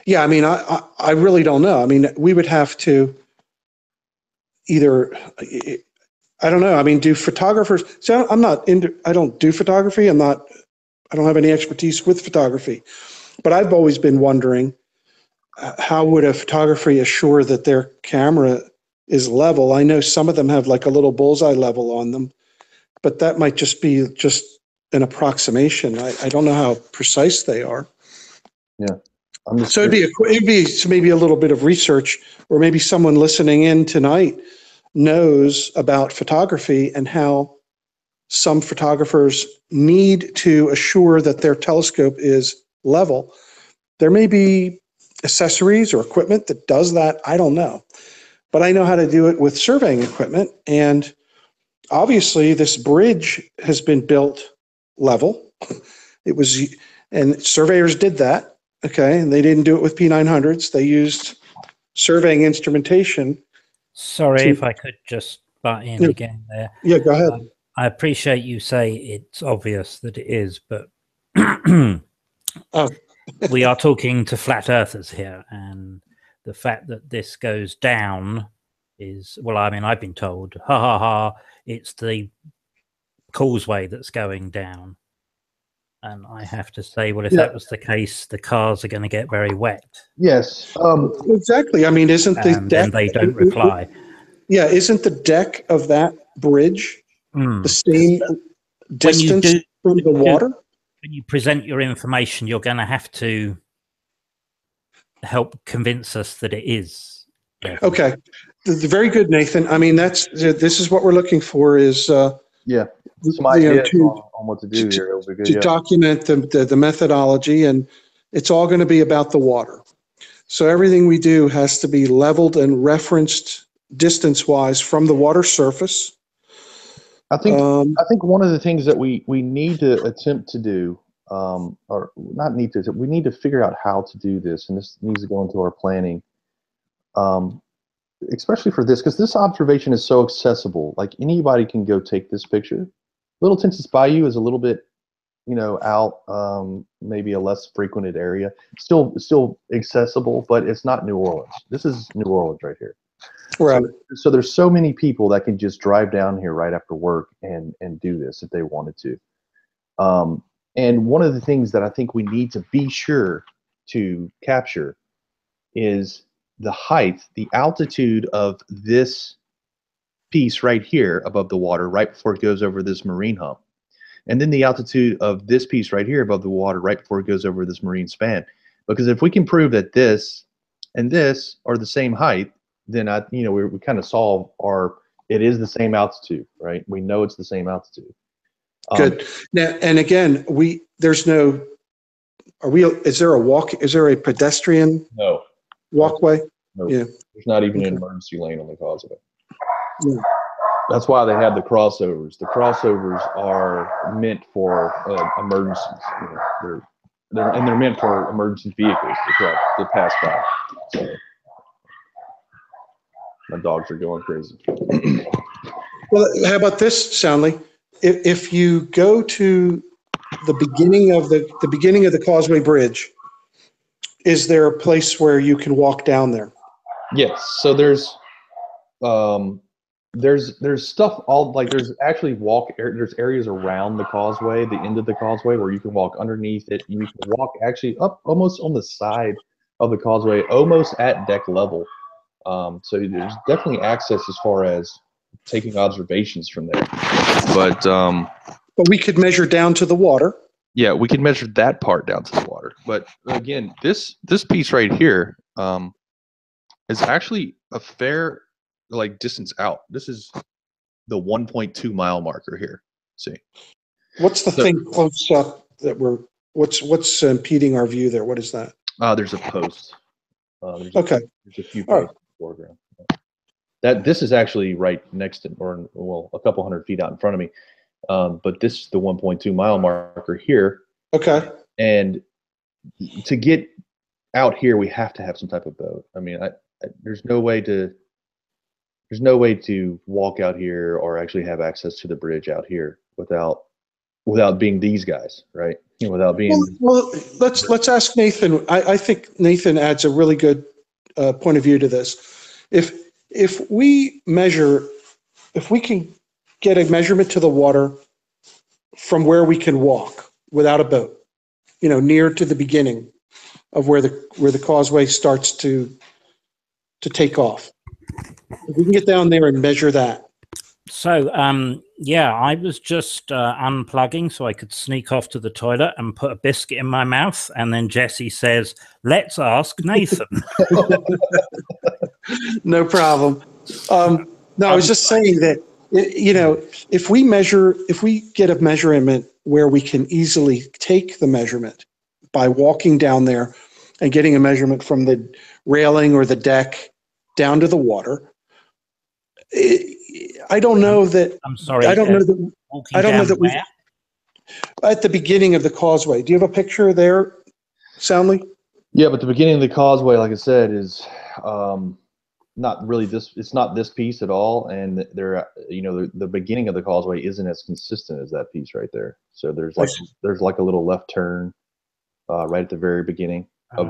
Yeah, I mean, I really don't know. I mean, we would have to either, I don't know. I mean, do photographers, so I don't do photography. I don't have any expertise with photography, but I've always been wondering, how would a photographer assure that their camera is level? I know some of them have like a little bullseye level on them, but that might just be just an approximation. I don't know how precise they are. Yeah. So it'd be maybe a little bit of research, or maybe someone listening in tonight knows about photography and how some photographers need to assure that their telescope is level. There may be accessories or equipment that does that. I don't know. But I know how to do it with surveying equipment. And obviously this bridge has been built level. And surveyors did that. Okay. And they didn't do it with P900s. They used surveying instrumentation. Sorry if I could just butt in again there. Yeah, go ahead. I appreciate you say it's obvious that it is, but we are talking to flat earthers here, and the fact that this goes down is, well, I mean, I've been told, ha ha ha, it's the causeway that's going down. And I have to say, well, if that was the case, the cars are going to get very wet. Yes. Exactly. I mean, isn't the deck... And they don't reply. Yeah, isn't the deck of that bridge the same distance from the water? When you present your information, you're going to have to help convince us that it is. Okay. Very good, Nathan. I mean, this is what we're looking for is... some ideas on what to do here. It'll be good, to document the methodology, and it's all going to be about the water. So everything we do has to be leveled and referenced distance-wise from the water surface. I think one of the things that we need to attempt to do, or not need to, we need to figure out how to do this, and this needs to go into our planning, especially for this, because this observation is so accessible. Like anybody can go take this picture. Little Censes Bayou is a little bit, out, maybe a less frequented area. Still accessible, but it's not New Orleans. This is New Orleans right here. Right. So there's so many people that can just drive down here right after work and do this if they wanted to. And one of the things that I think we need to be sure to capture is the height, the altitude of this piece right here above the water, right before it goes over this marine hump. And then the altitude of this piece right here above the water, right before it goes over this marine span. Because if we can prove that this and this are the same height, then we kind of solve it is the same altitude, right? We know it's the same altitude. Good. Now, and again, is there a pedestrian walkway? No. Yeah. There's not even an emergency lane on the Causeway. Yeah. That's why they have the crossovers. The crossovers are meant for emergencies. They're meant for emergency vehicles to pass by. So, my dogs are going crazy. Well, how about this, Soundly? If you go to the beginning of the Causeway Bridge, is there a place where you can walk down there? Yes. So there's stuff there's actually there's areas around the Causeway, the end of the Causeway, where you can walk underneath it. You can walk actually up almost on the side of the Causeway, almost at deck level. So there's definitely access as far as taking observations from there. But we could measure down to the water. Yeah, we can measure that part down to the water. But again, this piece right here is actually a fair distance out. This is the 1.2 mile marker here. See, what's the thing close up that what's impeding our view there? What is that? There's a post. There's a few posts in the foreground. This is actually right next to, a couple hundred feet out in front of me. But this is the 1.2 mile marker here. Okay. And to get out here, we have to have some type of boat. I mean, there's no way to walk out here or actually have access to the bridge out here without being these guys, right? Without being. Well, let's ask Nathan. I think Nathan adds a really good point of view to this. If if we can get a measurement to the water from where we can walk without a boat, near to the beginning of where the causeway starts to take off. If we can get down there and measure that. So, yeah, I was just unplugging so I could sneak off to the toilet and put a biscuit in my mouth. And then Jesse says, let's ask Nathan. No problem. No, I was just saying that, if we get a measurement where we can easily take the measurement by walking down there and getting a measurement from the railing or the deck down to the water, I don't know that. I'm sorry. I don't know that we. Where? At the beginning of the causeway. Do you have a picture there, Soundly? Yeah, but the beginning of the causeway, like I said, is not really this. It's not this piece at all, and the beginning of the causeway isn't as consistent as that piece right there. So there's like a little left turn right at the very beginning. Okay.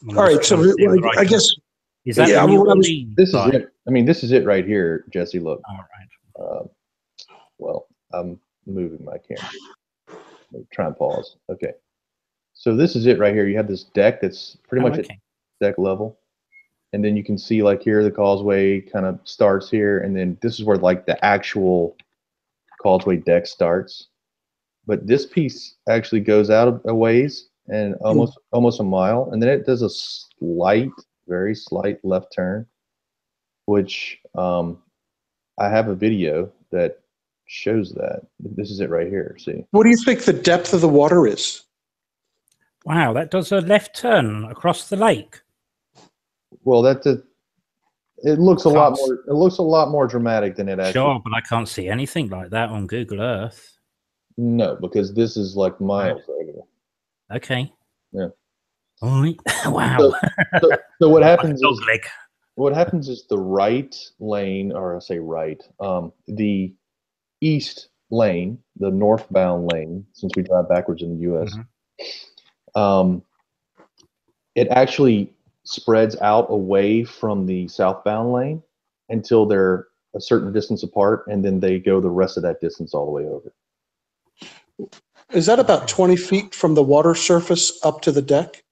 All right. So I guess. Is that this is it. I mean, this is it right here, Jesse. Look. All right. Well, I'm moving my camera. Try and pause. Okay. So this is it right here. You have this deck that's pretty much at deck level. And then you can see like here, the causeway kind of starts here. And then this is where like the actual causeway deck starts. But this piece actually goes out a ways and almost a mile. And then it does a very slight left turn, which I have a video that shows that. This is it right here. See. What do you think the depth of the water is? Wow, that does a left turn across the lake. Well, it looks a lot more. It looks a lot more dramatic than it actually. Sure, but I can't see anything like that on Google Earth. No, because this is like miles right here. Okay. Yeah. All right. Wow. So what happens like is what happens is the right lane, or I say right, the east lane, the northbound lane, since we drive backwards in the U.S., it actually spreads out away from the southbound lane until they're a certain distance apart, and then they go the rest of that distance all the way over. Is that about 20 feet from the water surface up to the deck?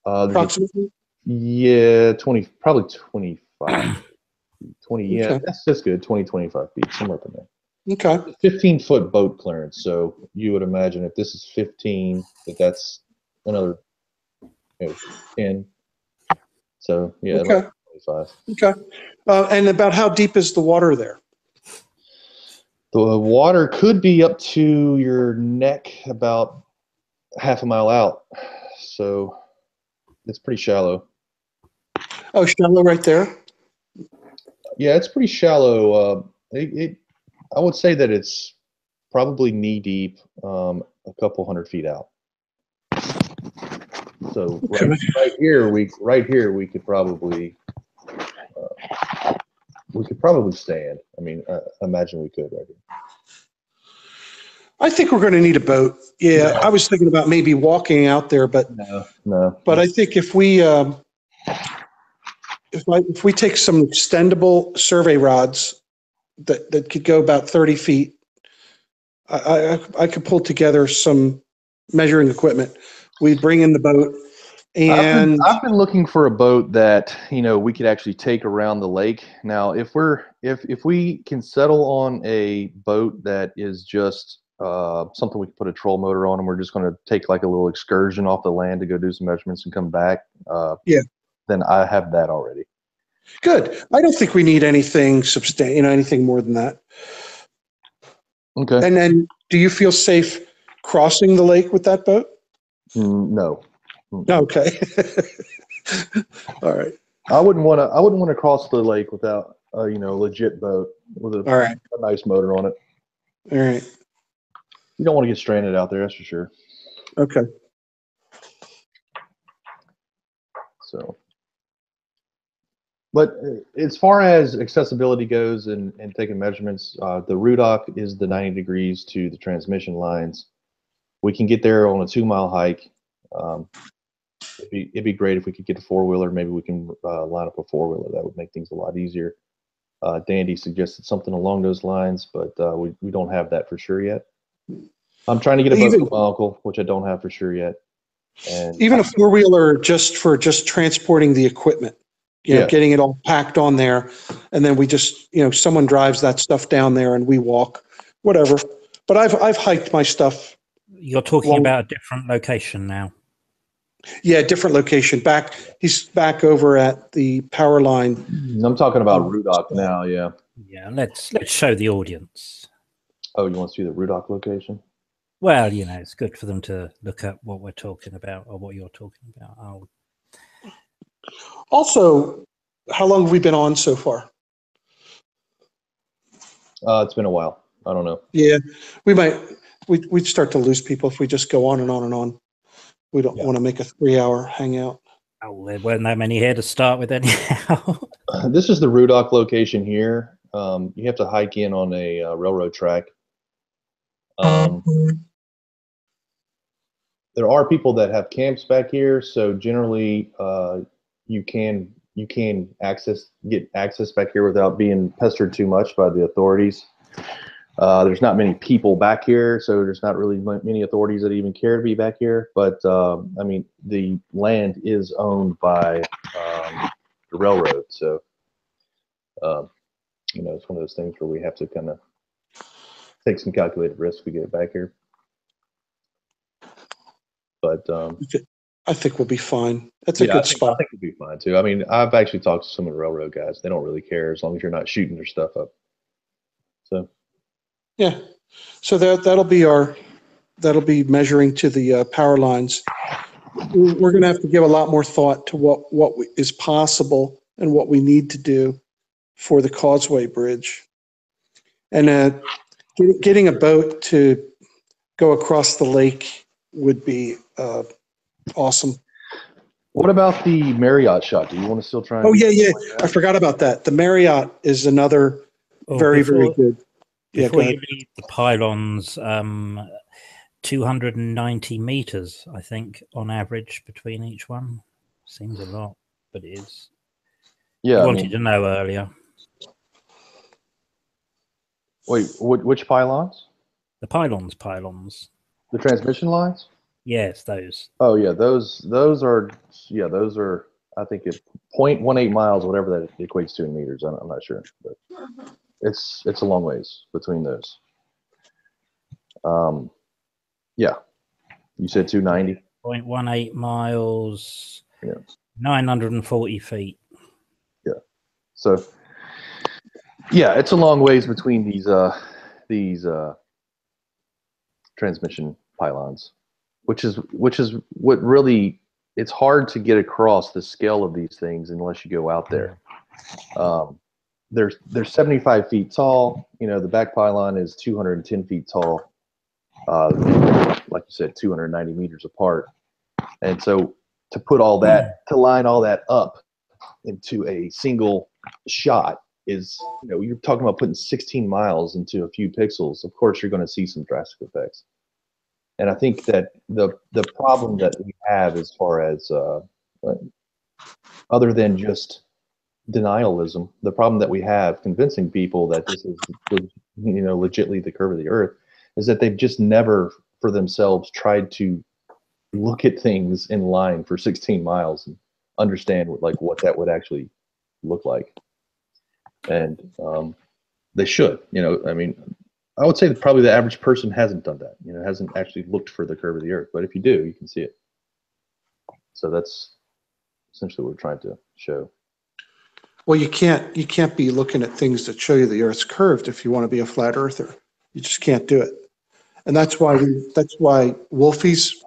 Approximately? Yeah, probably 25. 20, yeah, Okay. that's good. 20, 25 feet, somewhere up in there. Okay. 15-foot boat clearance. So you would imagine if this is 15, that's another 10. So yeah, Okay. About 25. Okay. And about how deep is the water there? The water could be up to your neck, about half a mile out. So it's pretty shallow. Oh, shallow right there? Yeah, it's pretty shallow. I would say that it's probably knee deep, a couple 100 feet out. So right here we could probably stand. I mean, imagine we could right here. I think we're going to need a boat. Yeah, I was thinking about maybe walking out there, but no. But I think if we take some extendable survey rods that could go about 30 feet, I could pull together some measuring equipment. We bring in the boat, and I've been looking for a boat that we could actually take around the lake. Now, if we can settle on a boat that is just something we can put a troll motor on, and we're just going to take like a little excursion off the land to go do some measurements and come back. Then I have that already. Good. I don't think we need anything anything more than that. Okay. And then, do you feel safe crossing the lake with that boat? No. Okay. All right. I wouldn't want to cross the lake without a legit boat with a nice motor on it. All right. You don't want to get stranded out there, that's for sure. Okay. So, but as far as accessibility goes and taking measurements, the RUDOC is the 90 degrees to the transmission lines. We can get there on a 2-mile hike. It'd be great if we could get a 4-wheeler. Maybe we can line up a 4-wheeler. That would make things a lot easier. Dandy suggested something along those lines, but we don't have that for sure yet. I'm trying to get a boat from my uncle, which I don't have for sure yet. And even a 4-wheeler just for transporting the equipment, you know, getting it all packed on there. And then we just, you know, someone drives that stuff down there and we walk, whatever. But I've hiked my stuff. You're talking about a different location now. Yeah, different location. He's back over at the power line. I'm talking about Rudock now, yeah. Yeah, let's show the audience. Oh, you want to see the Rudock location? Well, you know, it's good for them to look at what we're talking about or what you're talking about. Also, how long have we been on so far? It's been a while. I don't know. Yeah, we'd start to lose people if we just go on and on and on. We don't want to make a 3-hour hangout. Oh, there weren't that many here to start with anyhow. This is the Rudock location here. You have to hike in on a railroad track. There are people that have camps back here, so generally you can get access back here without being pestered too much by the authorities. There's not many people back here, so there's not really many authorities that even care to be back here. But I mean, the land is owned by the railroad, so you know, it's one of those things where we have to kind of take some calculated risks to get it back here. But I think we'll be fine. That's a good spot. I think we'll be fine too. I mean, I've actually talked to some of the railroad guys. They don't really care as long as you're not shooting their stuff up. So yeah, so that'll be measuring to the power lines. We're going to have to give a lot more thought to what is possible and what we need to do for the Causeway Bridge, and getting a boat to go across the lake would be awesome. what about the Marriott shot? Do you want to still try? Oh yeah. I forgot about that. The Marriott is another very good. Before you leave the pylons, 290 meters, I think, on average between each one. Seems a lot, but it is. Yeah, I wanted to know earlier. Wait, which pylons? The pylons. The transmission lines? Yes, those. Oh yeah, those are I think it's 0.18 miles, whatever that equates to in meters. I'm not sure, but it's a long ways between those. Yeah, you said 290. 0.18 miles. Yeah. 940 feet. Yeah. So yeah, it's a long ways between these transmission pylons, which is what really, it's hard to get across the scale of these things unless you go out there. They're 75 feet tall. You know, the back pylon is 210 feet tall. Like you said, 290 meters apart. And so to put all that, to line all that up into a single shot is, you know, you're talking about putting 16 miles into a few pixels. Of course, you're going to see some drastic effects. And I think that the problem that we have as far as other than just denialism, the problem that we have convincing people that this is, you know, legitimately the curve of the earth is that they've just never for themselves tried to look at things in line for 16 miles and understand what that would actually look like. And they should, you know, I mean, I would say that probably the average person hasn't done that, you know, hasn't actually looked for the curve of the earth. But if you do, you can see it. So that's essentially what we're trying to show. Well, you can't be looking at things that show you the Earth's curved if you want to be a flat earther. You just can't do it. And that's why Wolfie's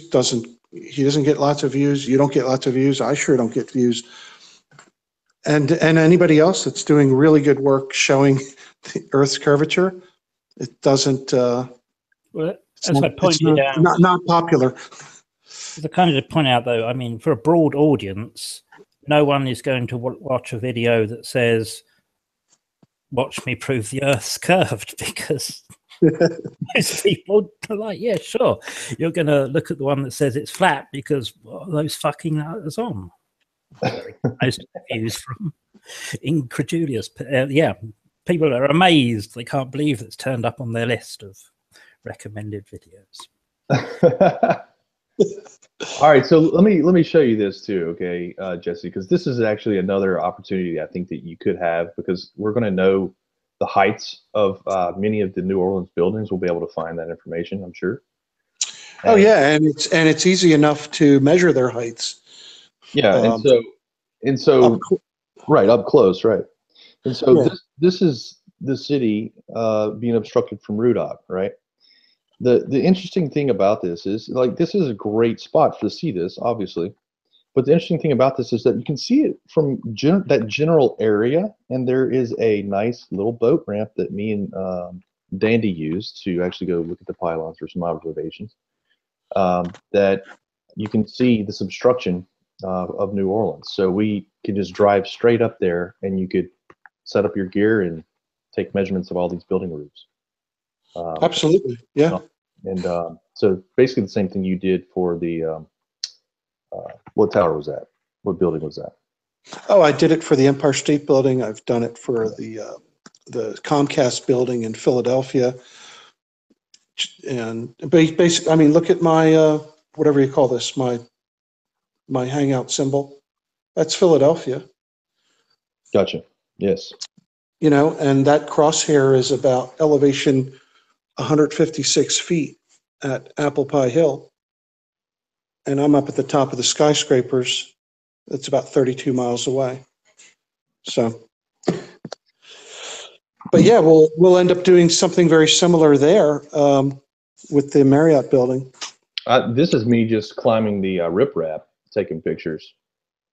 doesn't get lots of views. You don't get lots of views. I sure don't get views. And anybody else that's doing really good work showing the Earth's curvature, it doesn't. Well, as I pointed out, not popular. As I kind of point out, though, I mean, for a broad audience, no one is going to watch a video that says, "Watch me prove the Earth's curved," because Most people are like, yeah, sure. You're going to look at the one that says it's flat because what are those fucking letters on? Most views from incredulous. Yeah, people are amazed. They can't believe it's turned up on their list of recommended videos. All right, so let me show you this too, okay, Jesse, because this is actually another opportunity I think that you could have, because we're going to know the heights of many of the New Orleans buildings. We'll be able to find that information, I'm sure. Oh yeah, and it's easy enough to measure their heights. Yeah, and so right up close, right. And so Yeah. this is the city being obstructed from RUDOC, right? The interesting thing about this is, like, this is a great spot to see this, obviously. But the interesting thing about this is that you can see it from that general area, and there is a nice little boat ramp that me and Dandy used to actually go look at the pylons for some observations. That you can see this obstruction of New Orleans. So we could just drive straight up there, and you could set up your gear and take measurements of all these building roofs. Absolutely, yeah. And so basically the same thing you did for the what tower was that? What building was that? Oh, I did it for the Empire State Building. I've done it for the Comcast building in Philadelphia. And basically, I mean, look at my whatever you call this, my hangout symbol. That's Philadelphia. Gotcha. Yes. You know, and that crosshair is about elevation 156 feet at Apple Pie Hill. And I'm up at the top of the skyscrapers. It's about 32 miles away. So, but yeah, we'll end up doing something very similar there with the Marriott building. This is me just climbing the riprap, taking pictures.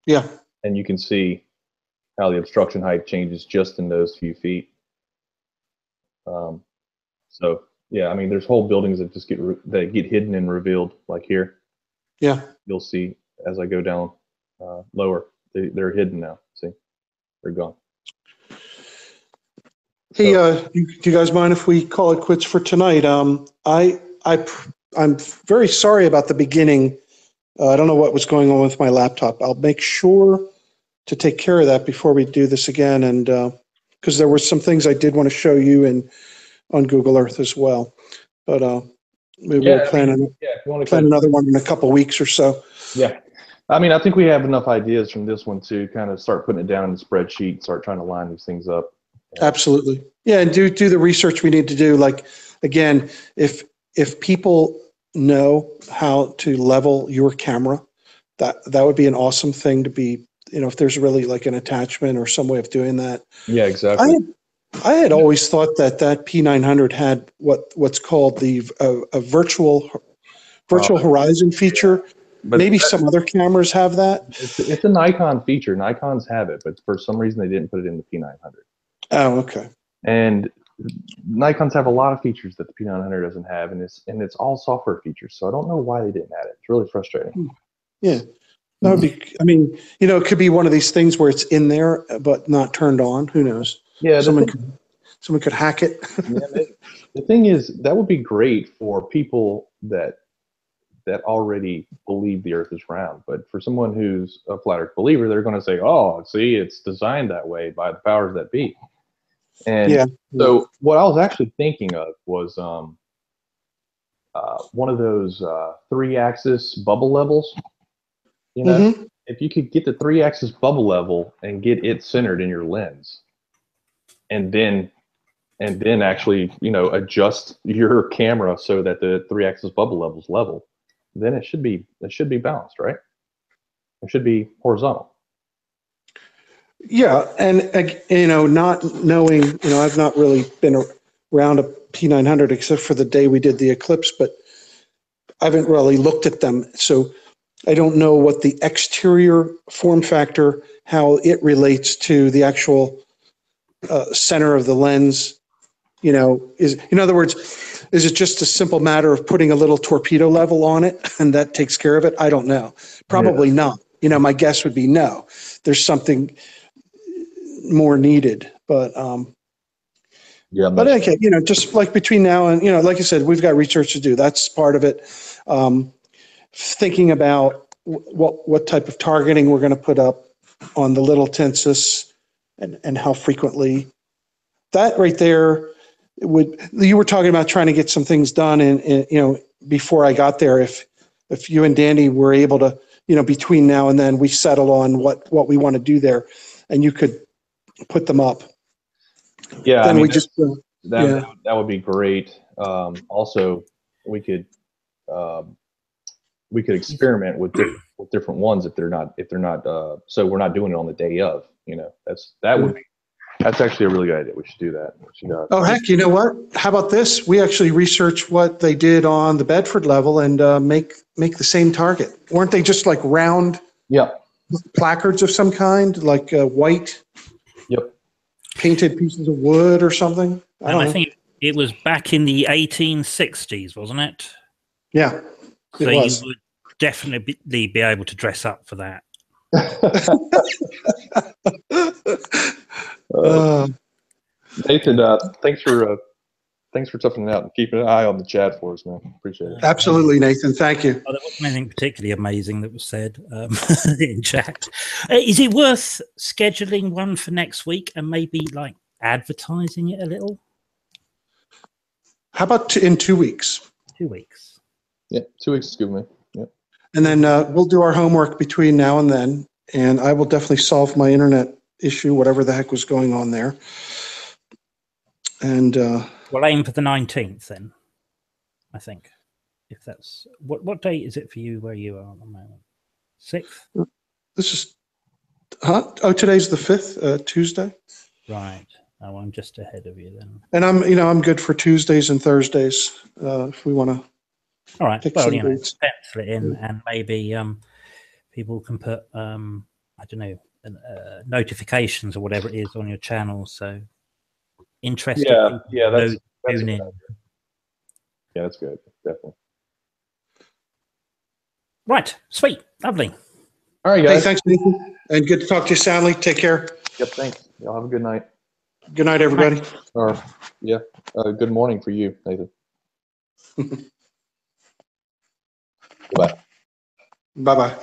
Yeah. And you can see how the obstruction height changes just in those few feet. So yeah, I mean, there's whole buildings that just get hidden and revealed, like here. Yeah. You'll see as I go down lower, they're hidden now. See, they're gone. Hey, do you guys mind if we call it quits for tonight? I'm very sorry about the beginning. I don't know what was going on with my laptop. I'll make sure to take care of that before we do this again, and because there were some things I did want to show you on Google Earth as well. But we will plan another one in a couple weeks or so. Yeah. I mean, I think we have enough ideas from this one to kind of start putting it down in the spreadsheet, start trying to line these things up. Absolutely. Yeah, and do the research we need to do. Like, again, if people know how to level your camera, that would be an awesome thing to be, you know, if there's really like an attachment or some way of doing that. Yeah, exactly. I had always thought that P900 had what's called the a virtual horizon feature. But maybe some other cameras have that. It's a Nikon feature. Nikons have it, but for some reason they didn't put it in the P900. Oh, okay. And Nikons have a lot of features that the P900 doesn't have, and it's all software features. So I don't know why they didn't add it. It's really frustrating. Yeah, that would be. I mean, you know, it could be one of these things where it's in there but not turned on. Who knows? Yeah, someone could hack it. Yeah, the thing is, that would be great for people that already believe the Earth is round. But for someone who's a flat Earth believer, they're going to say, "Oh, see, it's designed that way by the powers that be." And yeah. So what I was actually thinking of was one of those 3-axis bubble levels. You know, if you could get the 3-axis bubble level and get it centered in your lens, and then actually, you know, adjust your camera so that the 3-axis bubble level is level, then it should be balanced, right? It should be horizontal. Yeah, and you know, not knowing, you know, I've not really been around a P900 except for the day we did the eclipse, but I haven't really looked at them, so I don't know what the exterior form factor, how it relates to the actual center of the lens. You know, in other words, is it just a simple matter of putting a little torpedo level on it and that takes care of it? I don't know. Probably not. You know, my guess would be no. There's something more needed, but Yeah, But okay, just like between now and, like I said, we've got research to do. That's part of it. Thinking about what type of targeting we're going to put up on the little census and how frequently. That right there you were talking about trying to get some things done and before I got there. If you and Danny were able to, between now and then we settle on what we want to do there and you could put them up. Yeah, Then that would be great. Also, we could experiment with different ones if they're not so we're not doing it on the day of. That's actually a really good idea. We should do that. Oh heck, you know what? How about this? We actually researched what they did on the Bedford level and make the same target. Weren't they just like round? Yeah. Placards of some kind, like white. Yep. Painted pieces of wood or something. I think it was back in the 1860s, wasn't it? Yeah. So you would definitely be able to dress up for that. Nathan, thanks for toughing it out and keeping an eye on the chat for us, man. Appreciate it. Absolutely, Nathan. Thank you. Oh, there wasn't anything particularly amazing that was said in chat. Is it worth scheduling one for next week and maybe like advertising it a little? How about in 2 weeks? 2 weeks. Yeah, 2 weeks is good, man. Yeah. And then we'll do our homework between now and then, and I will definitely solve my internet issue, whatever the heck was going on there. And we'll aim for the 19th then, I think. If that's what date is it for you where you are at the moment? 6th? This is today's the 5th, Tuesday. Right. Oh, I'm just ahead of you then. And I'm good for Tuesdays and Thursdays if we want to. All right. Well, pencil it in, and maybe people can put I don't know notifications or whatever it is on your channel. So interested. Yeah, that's good. Definitely. Right. Sweet. Lovely. All right, guys. Hey, thanks, Nathan. And good to talk to you, Stanley. Take care. Yep, thanks. Y'all have a good night. Good night, everybody. Or, good morning for you, Nathan. Bye. Bye-bye.